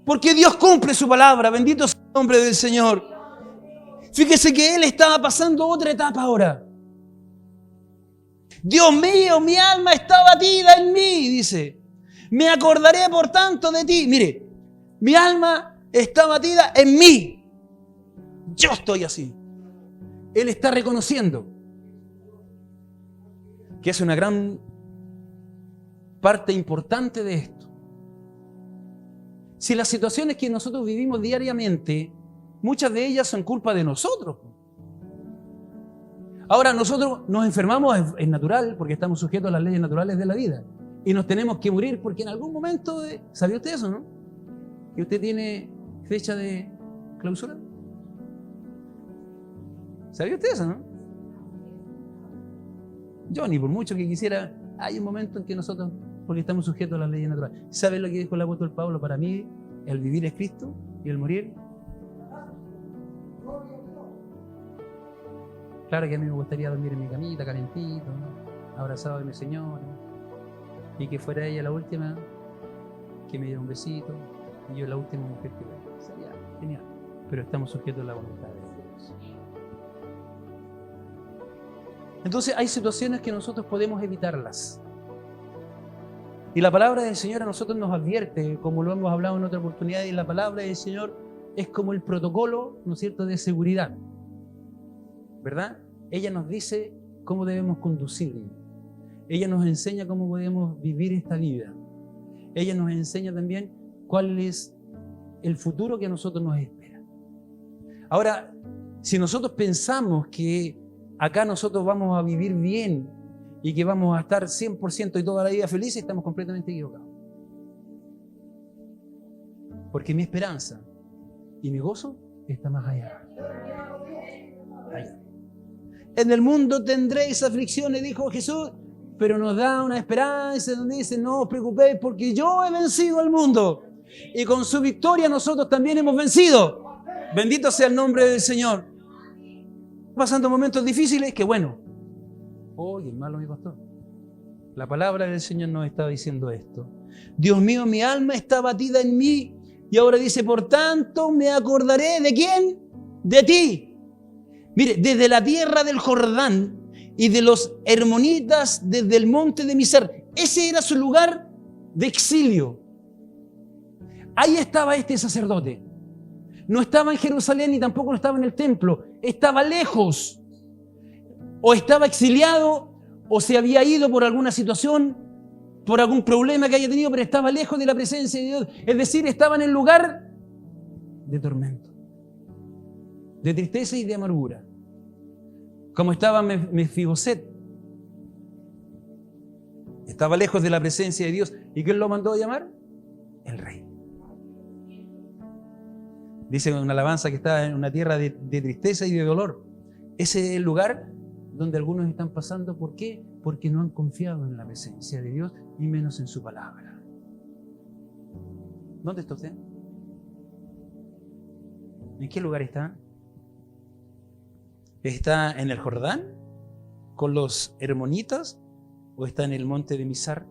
Porque Dios cumple su palabra. Bendito sea el nombre del Señor. Fíjese que Él estaba pasando otra etapa ahora. Dios mío, mi alma está batida en mí, dice. Me acordaré por tanto de ti. Mire, mi alma está batida en mí. Yo estoy así. Él está reconociendo que es una gran parte importante de esto. Si las situaciones que nosotros vivimos diariamente, muchas de ellas son culpa de nosotros. Ahora, nosotros nos enfermamos, es natural, porque estamos sujetos a las leyes naturales de la vida. Y nos tenemos que morir porque en algún momento... ¿Sabía usted eso, no? ¿Que usted tiene fecha de clausura? ¿Sabía usted eso, no? Yo ni por mucho que quisiera, hay un momento en que nosotros, porque estamos sujetos a las leyes naturales. ¿Sabe lo que dijo el apóstol Pablo? Para mí, el vivir es Cristo y el morir. Claro que a mí me gustaría dormir en mi camita, calentito, abrazado de mi Señor, y que fuera ella la última que me diera un besito, y yo la última mujer que vea. Sería genial. Pero estamos sujetos a la voluntad de Dios. Entonces hay situaciones que nosotros podemos evitarlas. Y la palabra del Señor a nosotros nos advierte, como lo hemos hablado en otra oportunidad, y la palabra del Señor es como el protocolo, ¿no es cierto?, de seguridad. ¿Verdad? Ella nos dice cómo debemos conducirnos. Ella nos enseña cómo podemos vivir esta vida. Ella nos enseña también cuál es el futuro que a nosotros nos espera. Ahora, si nosotros pensamos que acá nosotros vamos a vivir bien y que vamos a estar 100% y toda la vida felices, estamos completamente equivocados. Porque mi esperanza y mi gozo está más allá. Allá. En el mundo tendréis aflicciones, dijo Jesús, pero nos da una esperanza donde dice, no os preocupéis porque yo he vencido al mundo y con su victoria nosotros también hemos vencido. Bendito sea el nombre del Señor. Pasando momentos difíciles, que bueno. Oye, malo mi pastor. La palabra del Señor nos está diciendo esto. Dios mío, mi alma está batida en mí. Y ahora dice, por tanto, me acordaré ¿de quién? De ti. Mire, desde la tierra del Jordán y de los hermonitas, desde el monte de Mizar. Ese era su lugar de exilio. Ahí estaba este sacerdote. No estaba en Jerusalén ni tampoco estaba en el templo. Estaba lejos. O estaba exiliado, o se había ido por alguna situación, por algún problema que haya tenido, pero estaba lejos de la presencia de Dios. Es decir, estaba en el lugar de tormento, de tristeza y de amargura. Como estaba Mefiboset. Estaba lejos de la presencia de Dios. ¿Y quién lo mandó a llamar? El rey. Dice una alabanza que está en una tierra de tristeza y de dolor. Ese es el lugar donde algunos están pasando. ¿Por qué? Porque no han confiado en la presencia de Dios y menos en su palabra. ¿Dónde está usted? ¿En qué lugar está? ¿Está en el Jordán con los hermonitas o está en el monte de Mizar?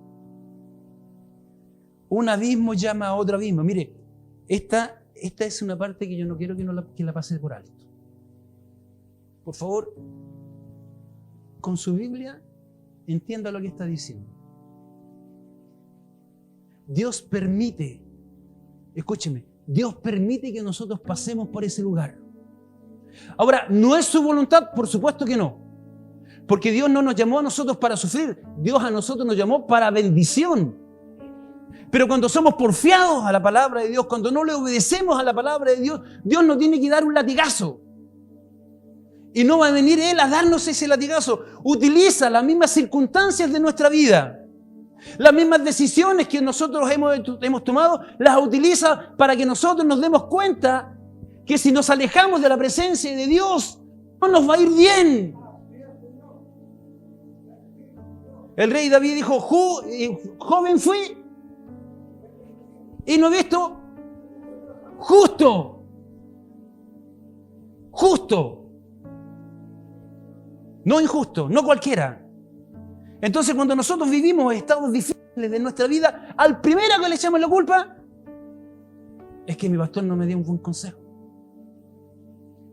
Un abismo llama a otro abismo. Mire, esta es una parte que yo no quiero que la pase por alto. Por favor, con su Biblia, entienda lo que está diciendo. Dios permite, escúcheme, Dios permite que nosotros pasemos por ese lugar. Ahora, ¿no es su voluntad? Por supuesto que no. Porque Dios no nos llamó a nosotros para sufrir. Dios a nosotros nos llamó para bendición. Pero cuando somos porfiados a la palabra de Dios, cuando no le obedecemos a la palabra de Dios, Dios nos tiene que dar un latigazo. Y no va a venir Él a darnos ese latigazo. Utiliza las mismas circunstancias de nuestra vida. Las mismas decisiones que nosotros hemos tomado, las utiliza para que nosotros nos demos cuenta que si nos alejamos de la presencia de Dios, no nos va a ir bien. El rey David dijo, joven fui y no he visto justo. No injusto, no cualquiera. Entonces, cuando nosotros vivimos estados difíciles de nuestra vida, al primero que le echamos la culpa Es que mi pastor no me dio un buen consejo.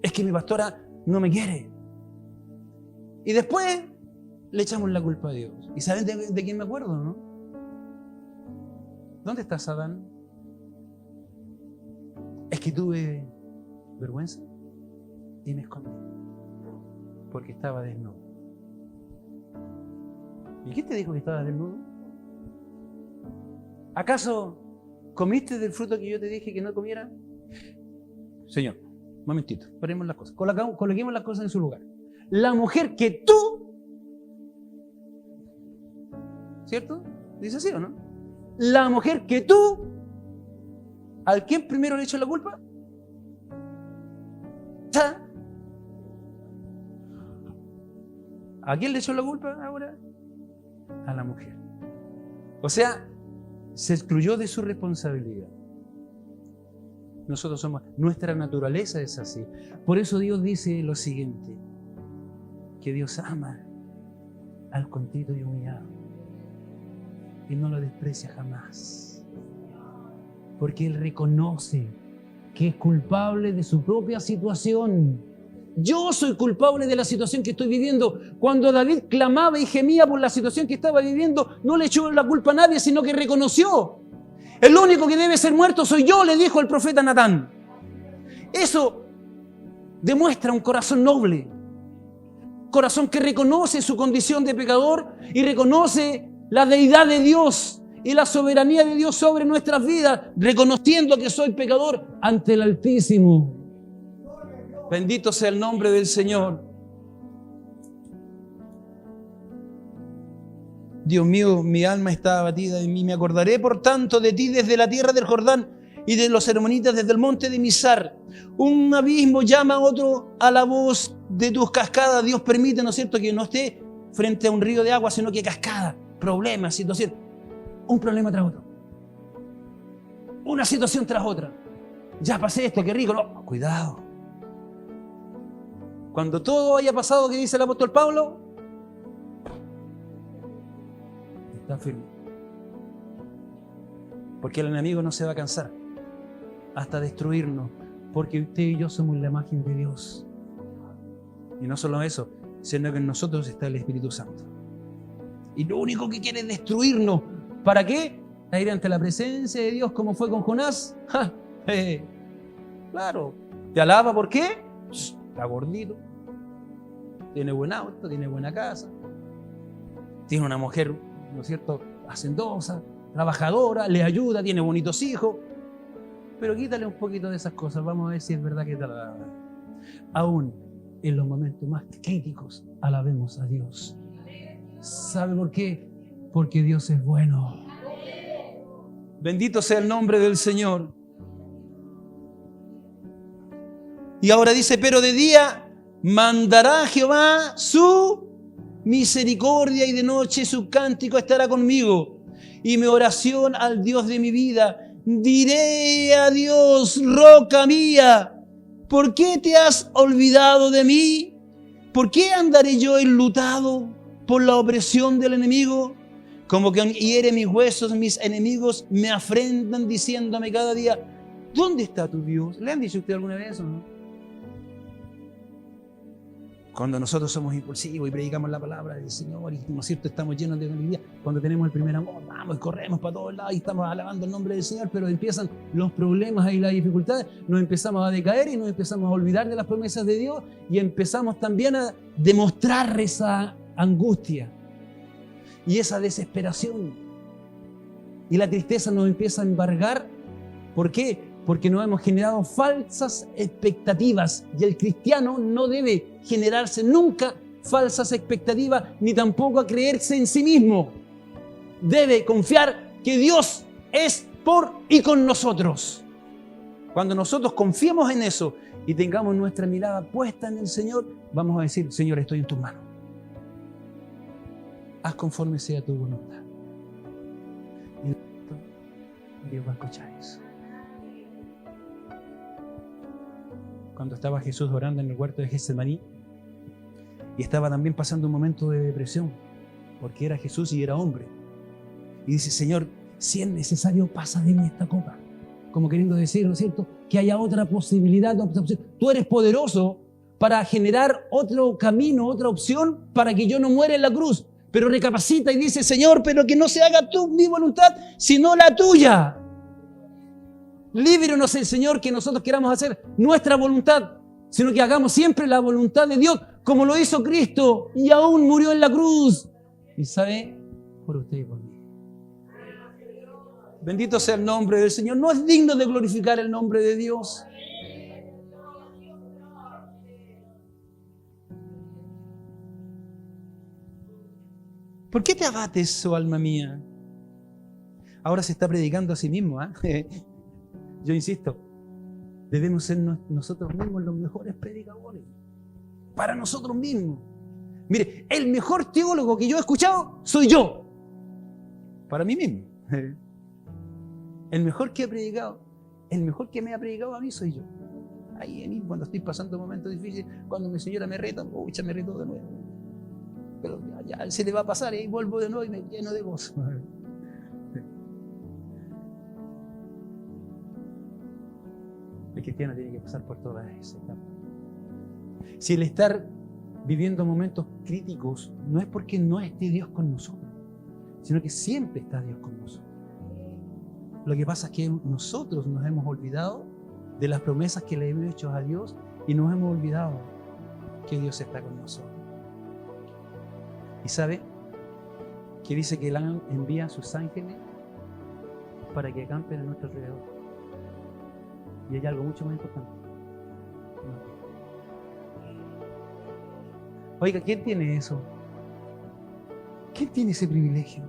Es que mi pastora no me quiere. Y después le echamos la culpa a Dios. ¿Y saben de quién me acuerdo, no? ¿Dónde estás, Adán? Es que tuve vergüenza y me escondí porque estaba desnudo. ¿Y quién te dijo que estabas desnudo? ¿Acaso comiste del fruto que yo te dije que no comiera? Señor, un momentito, paremos las cosas. Coloquemos las cosas en su lugar. La mujer que tú, ¿cierto? ¿Dice así o no? La mujer que tú, ¿al quién primero le echó la culpa? ¿A quién le echó la culpa ahora? A la mujer. O sea, se excluyó de su responsabilidad. Nosotros somos, nuestra naturaleza es así. Por eso Dios dice lo siguiente, que Dios ama al contrito y humillado y no lo desprecia jamás. Porque Él reconoce que es culpable de su propia situación. Yo soy culpable de la situación que estoy viviendo. Cuando David clamaba y gemía por la situación que estaba viviendo, no le echó la culpa a nadie, sino que reconoció. El único que debe ser muerto soy yo, le dijo el profeta Natán. Eso demuestra un corazón noble. Corazón que reconoce su condición de pecador y reconoce la deidad de Dios y la soberanía de Dios sobre nuestras vidas, reconociendo que soy pecador ante el Altísimo. Bendito sea el nombre del Señor. Dios mío, mi alma está abatida de mí. Me acordaré, por tanto, de ti desde la tierra del Jordán y de los hermonitas desde el monte de Mizar. Un abismo llama a otro a la voz de tus cascadas. Dios permite, ¿no es cierto?, que no esté frente a un río de agua, sino que cascada, problemas, situación. Un problema tras otro. Una situación tras otra. Ya pasé esto, qué rico. No, cuidado. Cuando todo haya pasado, ¿qué dice el apóstol Pablo? Está firme. Porque el enemigo no se va a cansar hasta destruirnos, porque usted y yo somos la imagen de Dios. Y no solo eso, sino que en nosotros está el Espíritu Santo. Y lo único que quiere es destruirnos. ¿Para qué? A ir ante la presencia de Dios como fue con Jonás. Claro. ¿Te alaba por qué? Está gordito. Tiene buen auto, tiene buena casa. Tiene una mujer, ¿no es cierto?, hacendosa, trabajadora, le ayuda, tiene bonitos hijos. Pero quítale un poquito de esas cosas, vamos a ver si es verdad que te alaba. Aún en los momentos más críticos, alabemos a Dios. ¿Sabe por qué? Porque Dios es bueno. Bendito sea el nombre del Señor. Y ahora dice, pero de día mandará Jehová su misericordia y de noche su cántico estará conmigo. Y mi oración al Dios de mi vida. Diré a Dios, roca mía, ¿por qué te has olvidado de mí? ¿Por qué andaré yo enlutado por la opresión del enemigo? Como que hiere mis huesos, mis enemigos me afrentan diciéndome cada día, ¿dónde está tu Dios? ¿Le han dicho a usted alguna vez eso, no? Cuando nosotros somos impulsivos y predicamos la palabra del Señor y, ¿no es cierto?, estamos llenos de alegría, cuando tenemos el primer amor, vamos y corremos para todos lados y estamos alabando el nombre del Señor, pero empiezan los problemas y las dificultades, nos empezamos a decaer y nos empezamos a olvidar de las promesas de Dios y empezamos también a demostrar esa angustia y esa desesperación. Y la tristeza nos empieza a embargar. ¿Por qué? Porque nos hemos generado falsas expectativas y el cristiano no debe generarse nunca falsas expectativas ni tampoco a creerse en sí mismo. Debe confiar que Dios es por y con nosotros. Cuando nosotros confiemos en eso y tengamos nuestra mirada puesta en el Señor, vamos a decir, Señor, estoy en tus manos. Haz conforme sea tu voluntad. Y Dios va a escuchar eso. Cuando estaba Jesús orando en el huerto de Getsemaní y estaba también pasando un momento de depresión porque era Jesús y era hombre y dice, Señor, si es necesario, pasa de mí esta copa, Como queriendo decir, ¿no es cierto?, que haya otra posibilidad, otra opción. Tú eres poderoso para generar otro camino, otra opción, para que yo no muera en la cruz. Pero recapacita y dice, Señor, pero que no se haga mi voluntad, sino la tuya. Líbranos, el Señor, que nosotros queramos hacer nuestra voluntad, sino que hagamos siempre la voluntad de Dios, como lo hizo Cristo, y aún murió en la cruz. ¿Y sabe? Por usted y por mí. Bendito sea el nombre del Señor. ¿No es digno de glorificar el nombre de Dios? ¿Por qué te abates, oh alma mía? Ahora se está predicando a sí mismo, ¿eh? Yo insisto, debemos ser nosotros mismos los mejores predicadores. Para nosotros mismos. Mire, el mejor teólogo que yo he escuchado soy yo. Para mí mismo. El mejor que he predicado, el mejor que me ha predicado a mí soy yo. Ahí a mí, cuando estoy pasando momentos difíciles, cuando mi señora me reta, me reto de nuevo. Pero ya se le va a pasar y vuelvo de nuevo y me lleno de gozo. El cristiano tiene que pasar por todas esas etapas. Si el estar viviendo momentos críticos no es porque no esté Dios con nosotros, sino que siempre está Dios con nosotros. Lo que pasa es que nosotros nos hemos olvidado de las promesas que le hemos hecho a Dios y nos hemos olvidado que Dios está con nosotros. ¿Y sabe? Que dice que Él envía a sus ángeles para que acampen a nuestro alrededor. Y hay algo mucho más importante. Oiga, ¿quién tiene eso? ¿Quién tiene ese privilegio?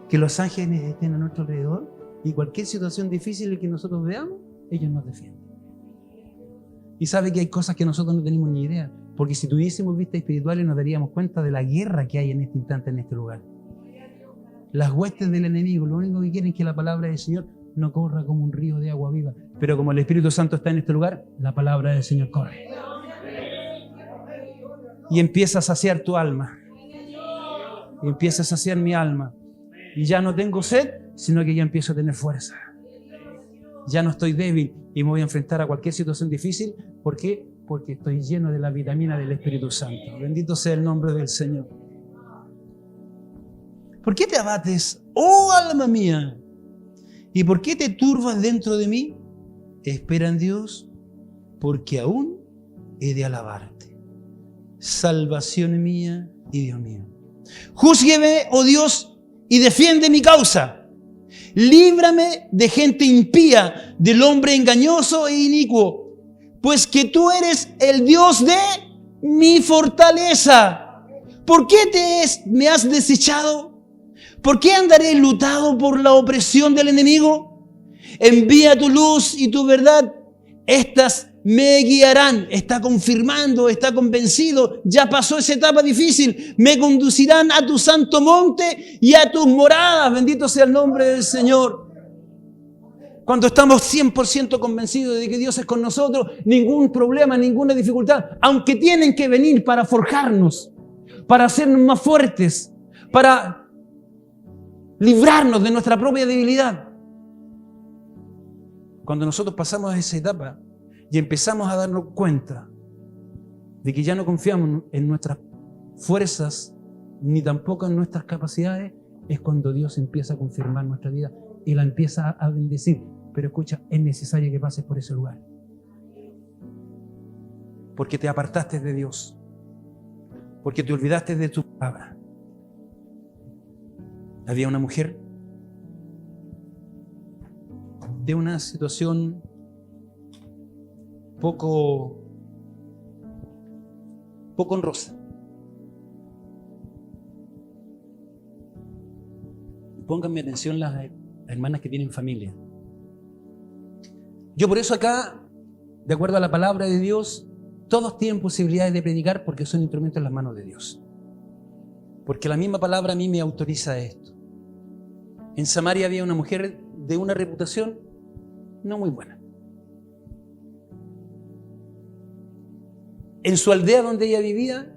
Que los ángeles estén a nuestro alrededor y cualquier situación difícil que nosotros veamos, ellos nos defienden. Y sabe que hay cosas que nosotros no tenemos ni idea, porque si tuviésemos vista espirituales nos daríamos cuenta de la guerra que hay en este instante en este lugar. Las huestes del enemigo, lo único que quieren es que la palabra del Señor no corra como un río de agua viva. Pero como el Espíritu Santo está en este lugar, la palabra del Señor corre. Y empieza a saciar tu alma. Y empieza a saciar mi alma. Y ya no tengo sed, sino que ya empiezo a tener fuerza. Ya no estoy débil y me voy a enfrentar a cualquier situación difícil. ¿Por qué? Porque estoy lleno de la vitamina del Espíritu Santo. Bendito sea el nombre del Señor. ¿Por qué te abates, oh alma mía? ¿Y por qué te turbas dentro de mí? Espera en Dios, porque aún he de alabarte. Salvación mía y Dios mío. Júzgueme, oh Dios, y defiende mi causa. Líbrame de gente impía, del hombre engañoso e inicuo, pues que tú eres el Dios de mi fortaleza. ¿Por qué me has desechado? ¿Por qué andaré enlutado por la opresión del enemigo? Envía tu luz y tu verdad, estas me guiarán. Está confirmando, está convencido, ya pasó esa etapa difícil. Me conducirán a tu santo monte y a tus moradas. Bendito sea el nombre del Señor. Cuando estamos 100% convencidos de que Dios es con nosotros, ningún problema, ninguna dificultad, aunque tienen que venir para forjarnos, para hacernos más fuertes, para librarnos de nuestra propia debilidad. Cuando nosotros pasamos a esa etapa y empezamos a darnos cuenta de que ya no confiamos en nuestras fuerzas ni tampoco en nuestras capacidades, es cuando Dios empieza a confirmar nuestra vida y la empieza a bendecir. Pero escucha, es necesario que pases por ese lugar, porque te apartaste de Dios, porque te olvidaste de tu palabra. Había una mujer de una situación poco honrosa. Pónganme atención las hermanas que tienen familia. Yo por eso acá, de acuerdo a la palabra de Dios, todos tienen posibilidades de predicar porque son instrumentos en las manos de Dios. Porque la misma palabra a mí me autoriza esto. En Samaria había una mujer de una reputación no muy buena. En su aldea donde ella vivía,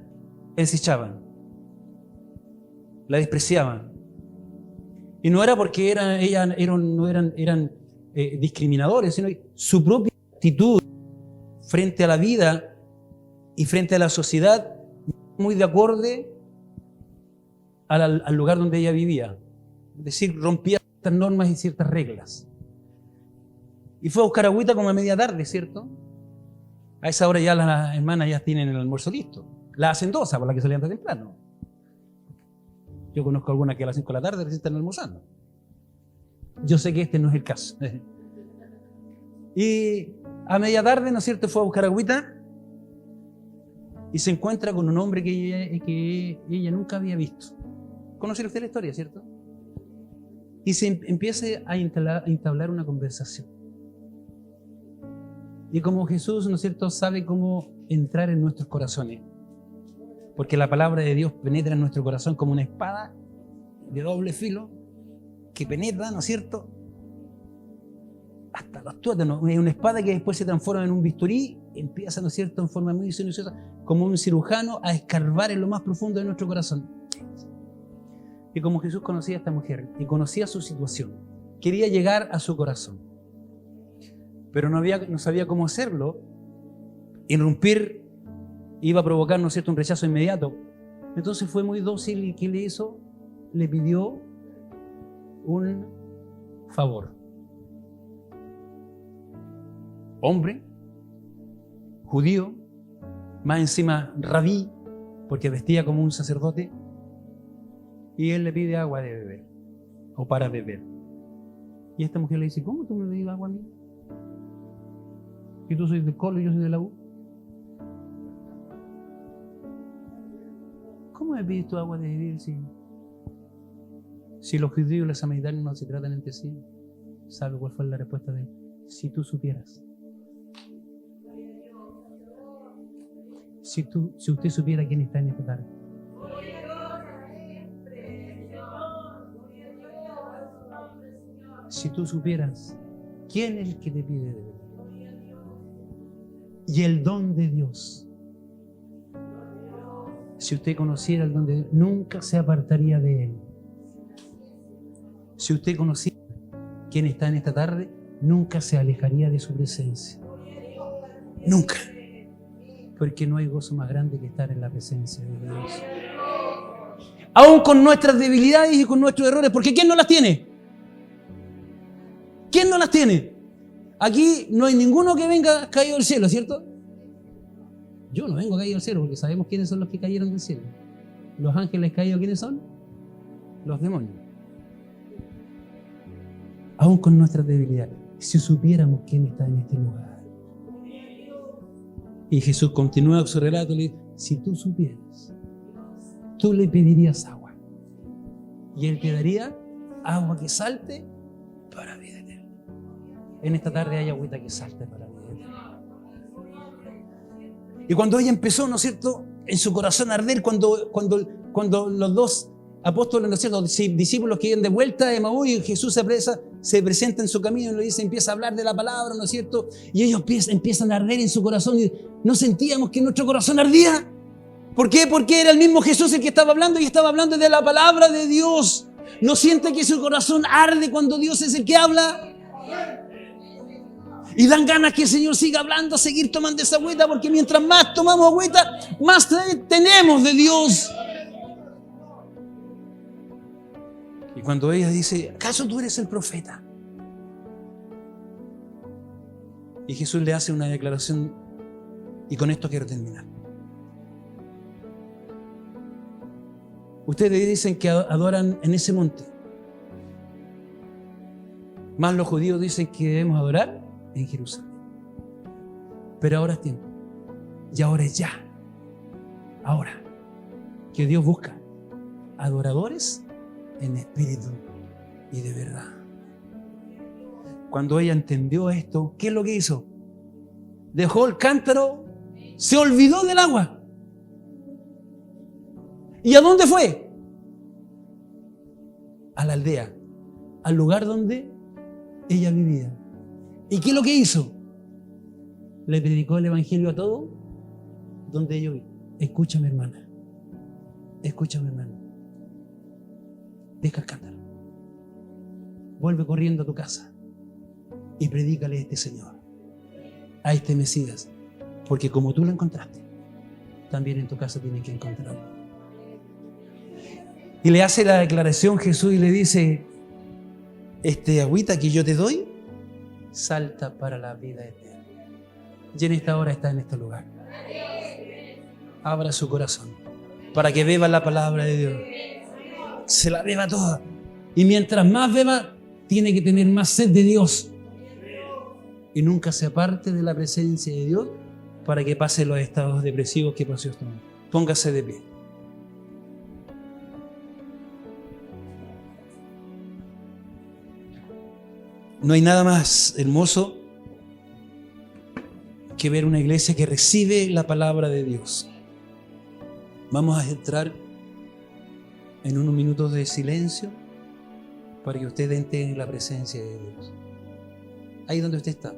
ensechaban, la despreciaban. Y no era porque eran discriminadores, sino que su propia actitud frente a la vida y frente a la sociedad, muy de acorde al lugar donde ella vivía. Es decir, rompía ciertas normas y ciertas reglas. Y fue a buscar agüita como a media tarde, ¿cierto? A esa hora ya las hermanas ya tienen el almuerzo listo. La hacendosa, por la que se levanta temprano. Yo conozco algunas que a las 5 de la tarde recién están almorzando. Yo sé que este no es el caso. Y a media tarde, ¿no es cierto?, fue a buscar agüita y se encuentra con un hombre que ella nunca había visto. ¿Conoce usted la historia, cierto? Y se empieza a entablar una conversación. Y como Jesús, ¿no es cierto?, sabe cómo entrar en nuestros corazones. Porque la palabra de Dios penetra en nuestro corazón como una espada de doble filo que penetra, ¿no es cierto?, hasta los tuétanos. Es una espada que después se transforma en un bisturí, empieza, ¿no es cierto?, en forma muy silenciosa, como un cirujano, a escarbar en lo más profundo de nuestro corazón. Y como Jesús conocía a esta mujer y conocía su situación, quería llegar a su corazón, pero no sabía cómo hacerlo. Irrumpir iba a provocar, ¿no es cierto?, un rechazo inmediato. Entonces fue muy dócil y ¿qué le hizo? Le pidió un favor. Hombre, judío, más encima rabí, porque vestía como un sacerdote, y él le pide agua de beber, o para beber. Y esta mujer le dice, ¿cómo tú me pedís agua a mí? Si tú sois del Colo y yo soy de la U. ¿Cómo me pides tu agua de beber si los judíos y los samaritanos no se tratan entre sí? ¿Sabe cuál fue la respuesta de él? Si tú supieras. Si usted supiera quién está en esta tarde. Si tú supieras quién es el que te pide de beber. Y el don de Dios. Si usted conociera el don de Dios, nunca se apartaría de él. Si usted conociera quién está en esta tarde, nunca se alejaría de su presencia. Nunca. Porque no hay gozo más grande que estar en la presencia de Dios. Aún con nuestras debilidades y con nuestros errores, porque ¿quién no las tiene? ¿Quién no las tiene? Aquí no hay ninguno que venga caído del cielo, ¿cierto? Yo no vengo caído del cielo porque sabemos quiénes son los que cayeron del cielo. Los ángeles caídos, ¿quiénes son? Los demonios. Aún con nuestras debilidades, si supiéramos quién está en este lugar. Y Jesús continúa su relato y le dice, si tú supieras, tú le pedirías agua. Y Él te daría agua que salte para vida eterna. En esta tarde hay agüita que salte para vida eterna. Y cuando ella empezó, ¿no es cierto?, en su corazón a arder, cuando los dos apóstoles, ¿no es cierto?, discípulos que iban de vuelta de Emaús, y Jesús se presenta en su camino y le dice, empieza a hablar de la palabra, ¿no es cierto? Y ellos empiezan a arder en su corazón y no sentíamos que nuestro corazón ardía. ¿Por qué? Porque era el mismo Jesús el que estaba hablando y estaba hablando de la palabra de Dios. ¿No siente que su corazón arde cuando Dios es el que habla? Y dan ganas que el Señor siga hablando, seguir tomando esa agüita, porque mientras más tomamos agüita, más tenemos de Dios. Y cuando ella dice, ¿acaso tú eres el profeta? Y Jesús le hace una declaración, y con esto quiero terminar. Ustedes dicen que adoran en ese monte. Más los judíos dicen que debemos adorar en Jerusalén. Pero ahora es tiempo. Y ahora es ya. Ahora. Que Dios busca adoradores en espíritu y de verdad. Cuando ella entendió esto, ¿qué es lo que hizo? Dejó el cántaro, se olvidó del agua. ¿Y a dónde fue? A la aldea, al lugar donde ella vivía. ¿Y qué es lo que hizo? Le predicó el evangelio a todo donde ella vivía. Escúchame, hermana. Escúchame, hermano. Deja el cántaro. Vuelve corriendo a tu casa. y predícale a este Señor, a este Mesías, porque como tú lo encontraste, también en tu casa tienen que encontrarlo. Y le hace la declaración Jesús y le dice: este agüita que yo te doy salta para la vida eterna. Y en esta hora está en este lugar. Abra su corazón para que beba la palabra de Dios. Se la beba toda. Y mientras más beba, tiene que tener más sed de Dios. Y nunca se aparte de la presencia de Dios para que pase los estados depresivos que pasó este momento. Póngase de pie. No hay nada más hermoso que ver una iglesia que recibe la palabra de Dios. Vamos a entrar en unos minutos de silencio para que usted entre en la presencia de Dios. Ahí donde usted está,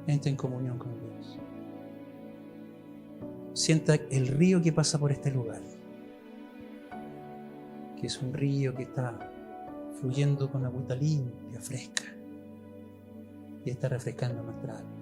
entre en comunión con Dios. Sienta el río que pasa por este lugar, que es un río que está fluyendo con agüita limpia, fresca, y está refrescando nuestra alma.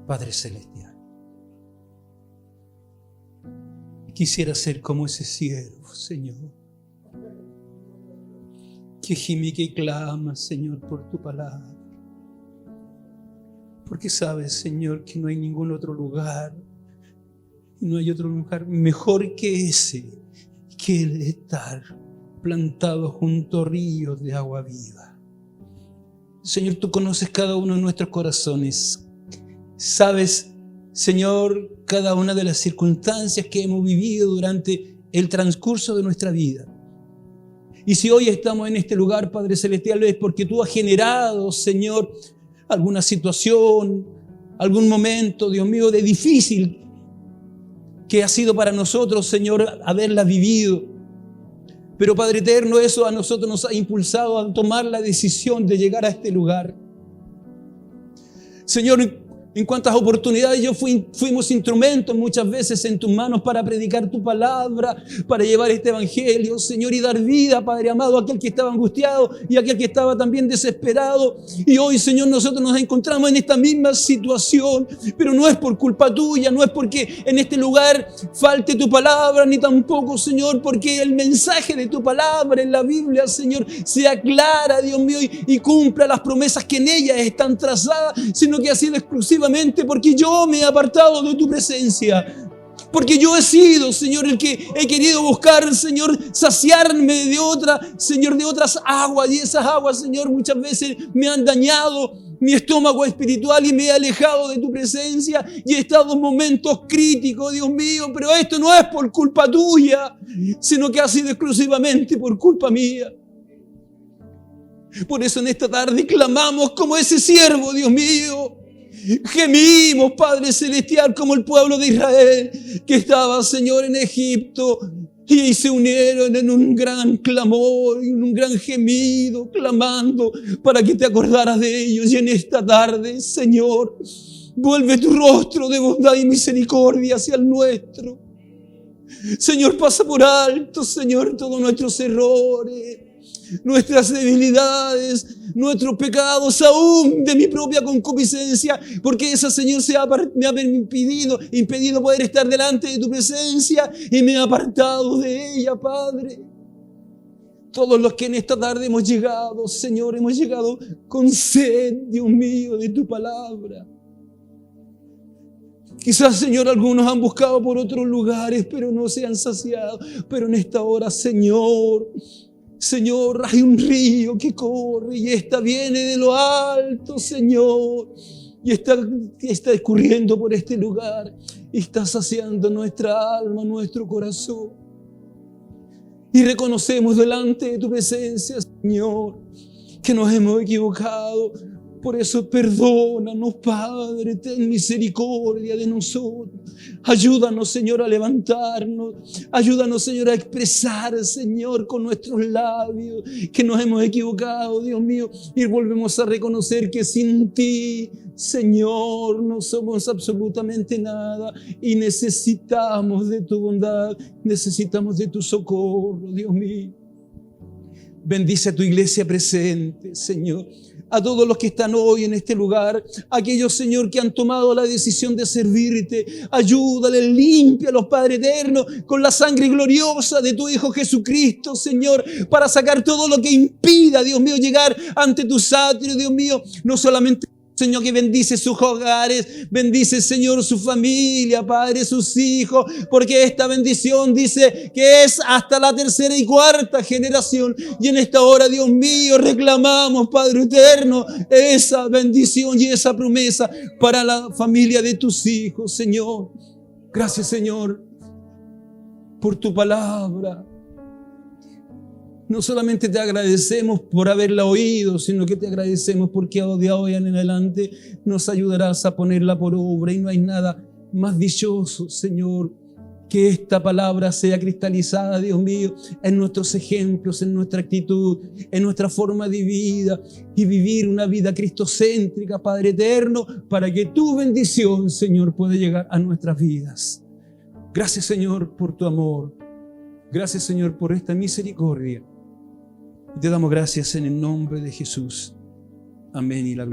Padre Celestial, quisiera ser como ese siervo, Señor, que gime y que clama, Señor, por tu palabra. Porque sabes, Señor, que no hay ningún otro lugar, y no hay otro lugar mejor que ese, que el estar plantado junto a ríos de agua viva. Señor, tú conoces cada uno de nuestros corazones. Sabes, Señor, cada una de las circunstancias que hemos vivido durante el transcurso de nuestra vida. Y si hoy estamos en este lugar, Padre Celestial, es porque tú has generado, Señor, alguna situación, algún momento, Dios mío, de difícil que ha sido para nosotros, Señor, haberla vivido. Pero, Padre Eterno, eso a nosotros nos ha impulsado a tomar la decisión de llegar a este lugar. Señor, en cuántas oportunidades fuimos instrumentos muchas veces en tus manos para predicar tu palabra, para llevar este evangelio, Señor, y dar vida, Padre amado, a aquel que estaba angustiado y a aquel que estaba también desesperado. Y hoy, Señor, nosotros nos encontramos en esta misma situación, pero no es por culpa tuya, no es porque en este lugar falte tu palabra, ni tampoco, Señor, porque el mensaje de tu palabra en la Biblia, Señor, sea clara, Dios mío, y cumpla las promesas que en ella están trazadas, sino que ha sido exclusivamente porque yo me he apartado de tu presencia. Porque yo he sido, Señor, el que he querido buscar, Señor, saciarme de otras aguas. Y esas aguas, Señor, muchas veces me han dañado mi estómago espiritual y me he alejado de tu presencia. Y he estado en momentos críticos, Dios mío. Pero esto no es por culpa tuya, sino que ha sido exclusivamente por culpa mía. Por eso en esta tarde clamamos como ese siervo, Dios mío. Gemimos, Padre Celestial, como el pueblo de Israel que estaba, Señor, en Egipto, y se unieron en un gran clamor, en un gran gemido, clamando para que te acordaras de ellos. Y en esta tarde, Señor, vuelve tu rostro de bondad y misericordia hacia el nuestro. Señor, pasa por alto, Señor, todos nuestros errores, nuestras debilidades, nuestros pecados, aún de mi propia concupiscencia, porque esa, Señor, me ha impedido poder estar delante de tu presencia y me ha apartado de ella, Padre. Todos los que en esta tarde hemos llegado, Señor, hemos llegado con sed, Dios mío, de tu palabra. Quizás, Señor, algunos han buscado por otros lugares, pero no se han saciado. Pero en esta hora, Señor, hay un río que corre y esta viene de lo alto, Señor, y está escurriendo por este lugar y está saciando nuestra alma, nuestro corazón. Y reconocemos delante de tu presencia, Señor, que nos hemos equivocado, Por eso perdónanos, Padre, ten misericordia de nosotros. Ayúdanos, Señor, a levantarnos. Ayúdanos, Señor, a expresar, Señor, con nuestros labios que nos hemos equivocado, Dios mío. Y volvemos a reconocer que sin ti, Señor, no somos absolutamente nada. Y necesitamos de tu bondad, necesitamos de tu socorro, Dios mío. Bendice a tu iglesia presente, Señor. A todos los que están hoy en este lugar, aquellos, Señor, que han tomado la decisión de servirte, ayúdale, límpialos, Padre eterno, con la sangre gloriosa de tu Hijo Jesucristo, Señor, para sacar todo lo que impida, Dios mío, llegar ante tus atrios, Dios mío, no solamente, Señor, que bendice sus hogares, bendice, Señor, su familia, Padre, sus hijos, porque esta bendición dice que es hasta la tercera y cuarta generación. Y en esta hora, Dios mío, reclamamos, Padre eterno, esa bendición y esa promesa para la familia de tus hijos, Señor. Gracias, Señor, por tu palabra. No solamente te agradecemos por haberla oído, sino que te agradecemos porque de hoy en adelante nos ayudarás a ponerla por obra. Y no hay nada más dichoso, Señor, que esta palabra sea cristalizada, Dios mío, en nuestros ejemplos, en nuestra actitud, en nuestra forma de vida y vivir una vida cristocéntrica, Padre eterno, para que tu bendición, Señor, pueda llegar a nuestras vidas. Gracias, Señor, por tu amor. Gracias, Señor, por esta misericordia. Y te damos gracias en el nombre de Jesús. Amén. Y la gloria.